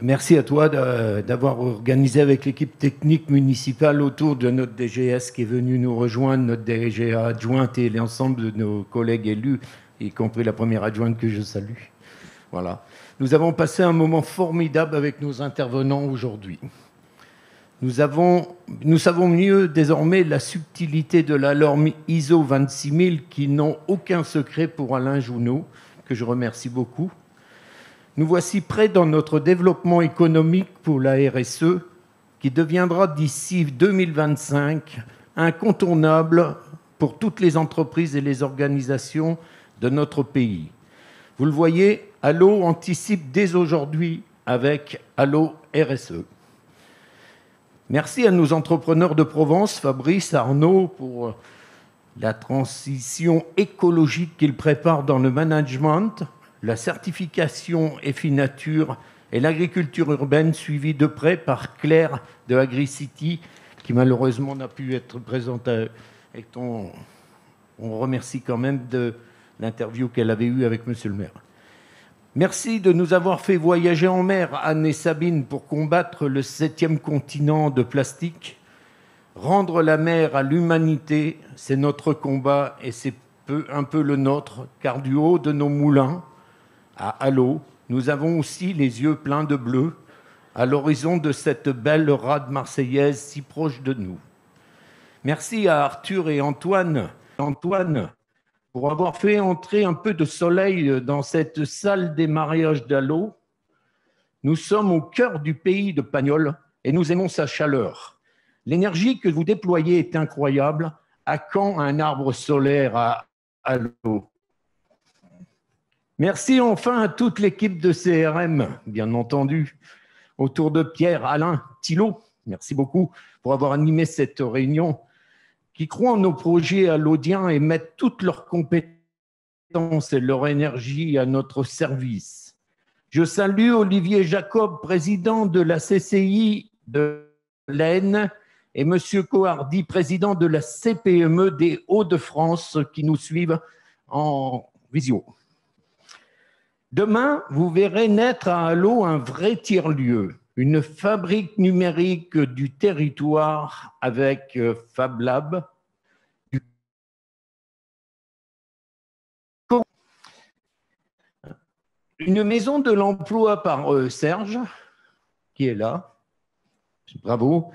Merci à toi d'avoir organisé avec l'équipe technique municipale autour de notre DGS qui est venu nous rejoindre, notre DGA adjointe et l'ensemble de nos collègues élus, y compris la première adjointe que je salue. Voilà. Nous avons passé un moment formidable avec nos intervenants aujourd'hui. Nous savons mieux désormais la subtilité de la norme ISO 26000 qui n'ont aucun secret pour Alain Jounot, que je remercie beaucoup. Nous voici prêts dans notre développement économique pour la RSE, qui deviendra d'ici 2025 incontournable pour toutes les entreprises et les organisations de notre pays. Vous le voyez, Allo anticipe dès aujourd'hui avec Allo RSE. Merci à nos entrepreneurs de Provence, Fabrice, Arnaud, pour la transition écologique qu'ils préparent dans le management, la certification EFI-Nature et l'agriculture urbaine, suivie de près par Claire de AgriCity, qui malheureusement n'a pu être présente. Et on remercie quand même de l'interview qu'elle avait eue avec Monsieur le maire. Merci de nous avoir fait voyager en mer, Anne et Sabine, pour combattre le 7e continent de plastique. Rendre la mer à l'humanité, c'est notre combat et c'est un peu le nôtre, car du haut de nos moulins, à Allo, nous avons aussi les yeux pleins de bleu à l'horizon de cette belle rade marseillaise si proche de nous. Merci à Arthur et Antoine pour avoir fait entrer un peu de soleil dans cette salle des mariages d'Allo. Nous sommes au cœur du pays de Pagnol et nous aimons sa chaleur. L'énergie que vous déployez est incroyable. À quand un arbre solaire à Allo? Merci enfin à toute l'équipe de CRM, bien entendu, autour de Pierre, Alain, Thilo. Merci beaucoup pour avoir animé cette réunion, qui croient en nos projets allodiens et mettent toutes leurs compétences et leur énergie à notre service. Je salue Olivier Jacob, président de la CCI de l'Aisne, et M. Cohardy, président de la CPME des Hauts-de-France, qui nous suivent en visio. Demain, vous verrez naître à Allo un vrai tiers-lieu, une fabrique numérique du territoire avec Fab Lab, une maison de l'emploi par Serge, qui est là, bravo,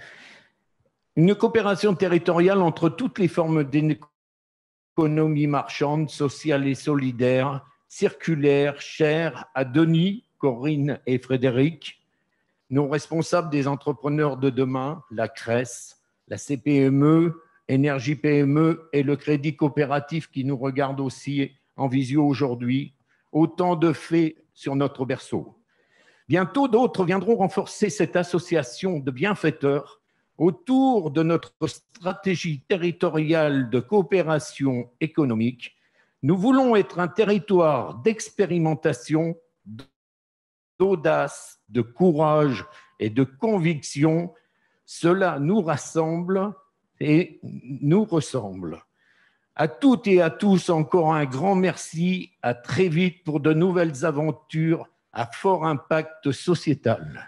une coopération territoriale entre toutes les formes d'économie marchande, sociale et solidaire, circulaire, chère à Denis, Corinne et Frédéric, nos responsables des entrepreneurs de demain, la CRES, la CPME, Énergie PME et le Crédit Coopératif qui nous regarde aussi en visio aujourd'hui. Autant de faits sur notre berceau. Bientôt, d'autres viendront renforcer cette association de bienfaiteurs autour de notre stratégie territoriale de coopération économique. Nous voulons être un territoire d'expérimentation, d'audace, de courage et de conviction. Cela nous rassemble et nous ressemble. À toutes et à tous, encore un grand merci. À très vite pour de nouvelles aventures à fort impact sociétal.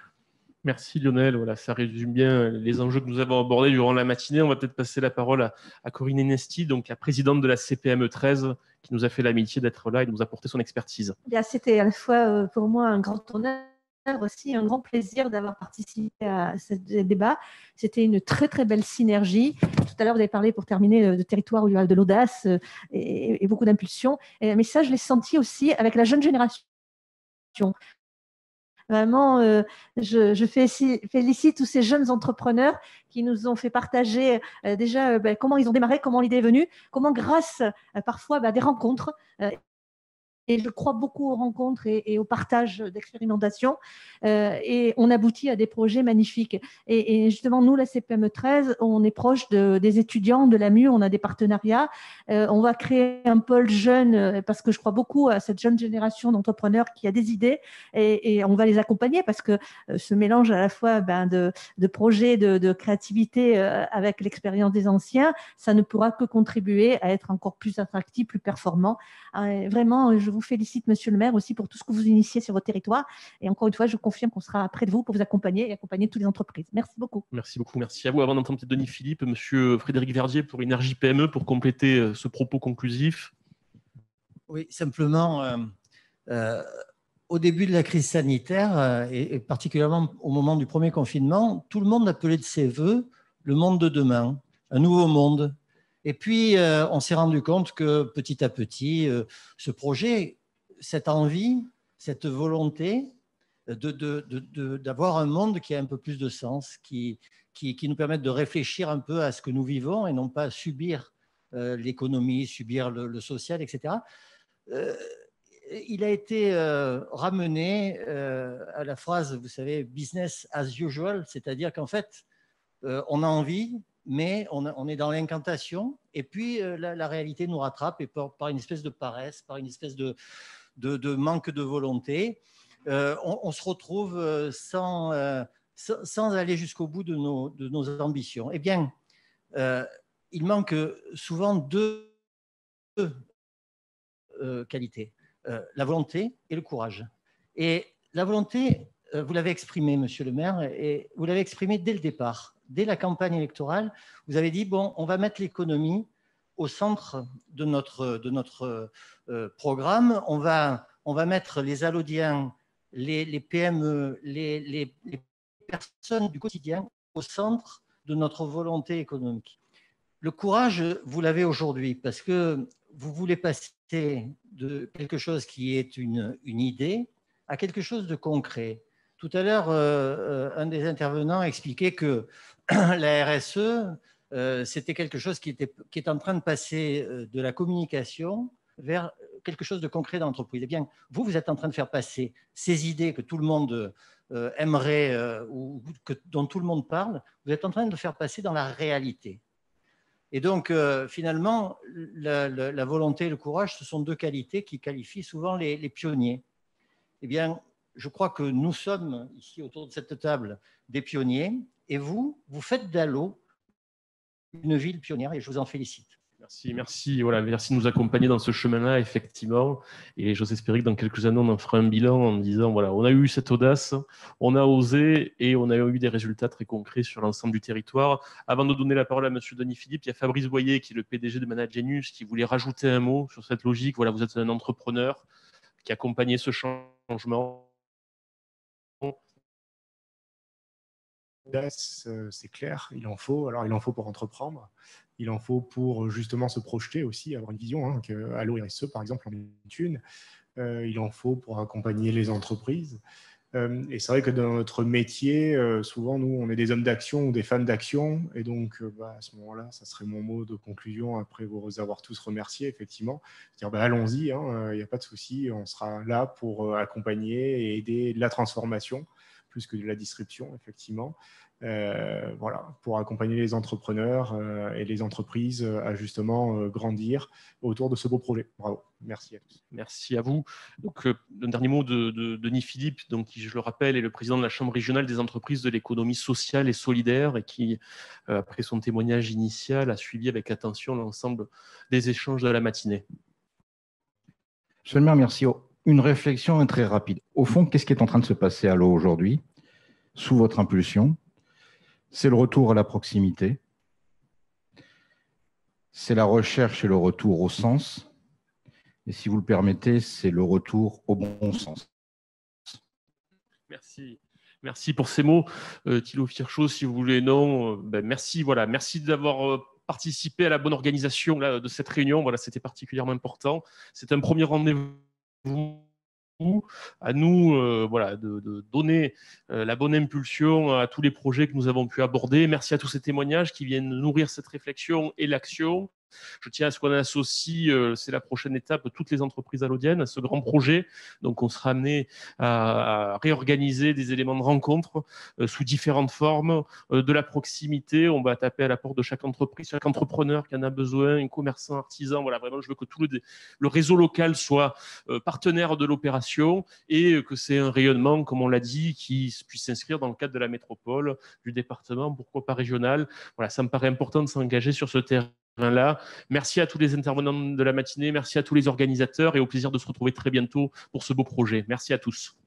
Merci Lionel, voilà, ça résume bien les enjeux que nous avons abordés durant la matinée. On va peut-être passer la parole à Corinne Enesti, donc la présidente de la CPME 13, qui nous a fait l'amitié d'être là et de nous apporter son expertise. C'était à la fois pour moi un grand honneur, aussi un grand plaisir d'avoir participé à ce débat. C'était une très très belle synergie. Tout à l'heure, vous avez parlé, pour terminer, de territoire où il y a de l'audace et beaucoup d'impulsion. Mais ça, je l'ai senti aussi avec la jeune génération. Vraiment, je félicite tous ces jeunes entrepreneurs qui nous ont fait partager déjà comment ils ont démarré, comment l'idée est venue, comment grâce parfois à des rencontres, et je crois beaucoup aux rencontres et au partage d'expérimentation, et on aboutit à des projets magnifiques. Et justement, nous, la CPME 13, on est proche des étudiants de l'AMU, on a des partenariats, on va créer un pôle jeune, parce que je crois beaucoup à cette jeune génération d'entrepreneurs qui a des idées, et on va les accompagner, parce que ce mélange à la fois de projets, de créativité avec l'expérience des anciens, ça ne pourra que contribuer à être encore plus attractif, plus performant. Vraiment, je vous félicite, monsieur le maire, aussi pour tout ce que vous initiez sur votre territoire. Et encore une fois, je confirme qu'on sera près de vous pour vous accompagner et accompagner toutes les entreprises. Merci beaucoup. Merci beaucoup, merci à vous. Avant d'entendre Denis Philippe, monsieur Frédéric Verdier pour Énergie PME pour compléter ce propos conclusif. Oui, simplement, au début de la crise sanitaire, et particulièrement au moment du premier confinement, tout le monde appelait de ses voeux le monde de demain, un nouveau monde. Et puis, on s'est rendu compte que petit à petit, ce projet, cette envie, cette volonté d'avoir un monde qui a un peu plus de sens, qui nous permette de réfléchir un peu à ce que nous vivons et non pas subir l'économie, subir le social, etc. Il a été ramené à la phrase, vous savez, business as usual, c'est-à-dire qu'en fait, on a envie, mais on est dans l'incantation, et puis la réalité nous rattrape, et par une espèce de paresse, par une espèce de manque de volonté, on se retrouve sans aller jusqu'au bout de nos ambitions. Eh bien, il manque souvent deux qualités, la volonté et le courage. Et la volonté, vous l'avez exprimée, monsieur le maire, et vous l'avez exprimée dès le départ. Dès la campagne électorale, vous avez dit, bon, on va mettre l'économie au centre de notre programme, on va mettre les Allodiens, les PME, les personnes du quotidien au centre de notre volonté économique. Le courage, vous l'avez aujourd'hui, parce que vous voulez passer de quelque chose qui est une idée à quelque chose de concret. Tout à l'heure, un des intervenants expliquait que la RSE, c'était quelque chose qui est en train de passer de la communication vers quelque chose de concret dans l'entreprise. Eh bien, vous êtes en train de faire passer ces idées que tout le monde aimerait ou dont tout le monde parle, vous êtes en train de le faire passer dans la réalité. Et donc, finalement, la volonté et le courage, ce sont deux qualités qui qualifient souvent les pionniers. Eh bien, je crois que nous sommes ici autour de cette table des pionniers, et vous faites d'Allot une ville pionnière, et je vous en félicite. Merci de nous accompagner dans ce chemin-là, effectivement. Et j'ose espérer que dans quelques années, on en fera un bilan en disant, voilà, on a eu cette audace, on a osé et on a eu des résultats très concrets sur l'ensemble du territoire. Avant de donner la parole à monsieur Denis Philippe, il y a Fabrice Boyer, qui est le PDG de Managenius, qui voulait rajouter un mot sur cette logique. Voilà, vous êtes un entrepreneur qui accompagnait ce changement. C'est clair, il en faut. Alors, il en faut pour entreprendre, il en faut pour justement se projeter aussi, avoir une vision, hein, que Allo RSE, par exemple, en est une. Il en faut pour accompagner les entreprises. Et c'est vrai que dans notre métier, souvent, nous, on est des hommes d'action ou des femmes d'action. Et donc, à ce moment-là, ça serait mon mot de conclusion, après vous avoir tous remerciés, effectivement. C'est-à-dire, allons-y, hein, il n'y a pas de souci, on sera là pour accompagner et aider de la transformation, plus que de la distribution, effectivement. Voilà, pour accompagner les entrepreneurs et les entreprises à justement grandir autour de ce beau projet. Bravo, merci à tous. Merci à vous. Donc, un dernier mot de Denis Philippe, donc, qui, je le rappelle, est le président de la Chambre régionale des entreprises de l'économie sociale et solidaire et qui, après son témoignage initial, a suivi avec attention l'ensemble des échanges de la matinée. Monsieur le maire, merci. Une réflexion très rapide. Au fond, qu'est-ce qui est en train de se passer à l'eau aujourd'hui, sous votre impulsion? C'est le retour à la proximité, c'est la recherche et le retour au sens, et si vous le permettez, c'est le retour au bon sens. Merci pour ces mots. Thilo Firchot, si vous voulez, non, merci, voilà, merci d'avoir participé à la bonne organisation là, de cette réunion. Voilà, c'était particulièrement important. C'est un premier rendez-vous. À nous voilà, de donner la bonne impulsion à tous les projets que nous avons pu aborder. Merci à tous ces témoignages qui viennent nourrir cette réflexion et l'action. Je tiens à ce qu'on associe, c'est la prochaine étape, toutes les entreprises allodiennes à ce grand projet. Donc, on sera amené à réorganiser des éléments de rencontre sous différentes formes, de la proximité. On va taper à la porte de chaque entreprise, chaque entrepreneur qui en a besoin, un commerçant, artisan. Voilà, vraiment, je veux que tout le réseau local soit partenaire de l'opération et que c'est un rayonnement, comme on l'a dit, qui puisse s'inscrire dans le cadre de la métropole, du département, pourquoi pas régional. Voilà, ça me paraît important de s'engager sur ce terrain. là. Merci à tous les intervenants de la matinée, merci à tous les organisateurs et au plaisir de se retrouver très bientôt pour ce beau projet. Merci à tous.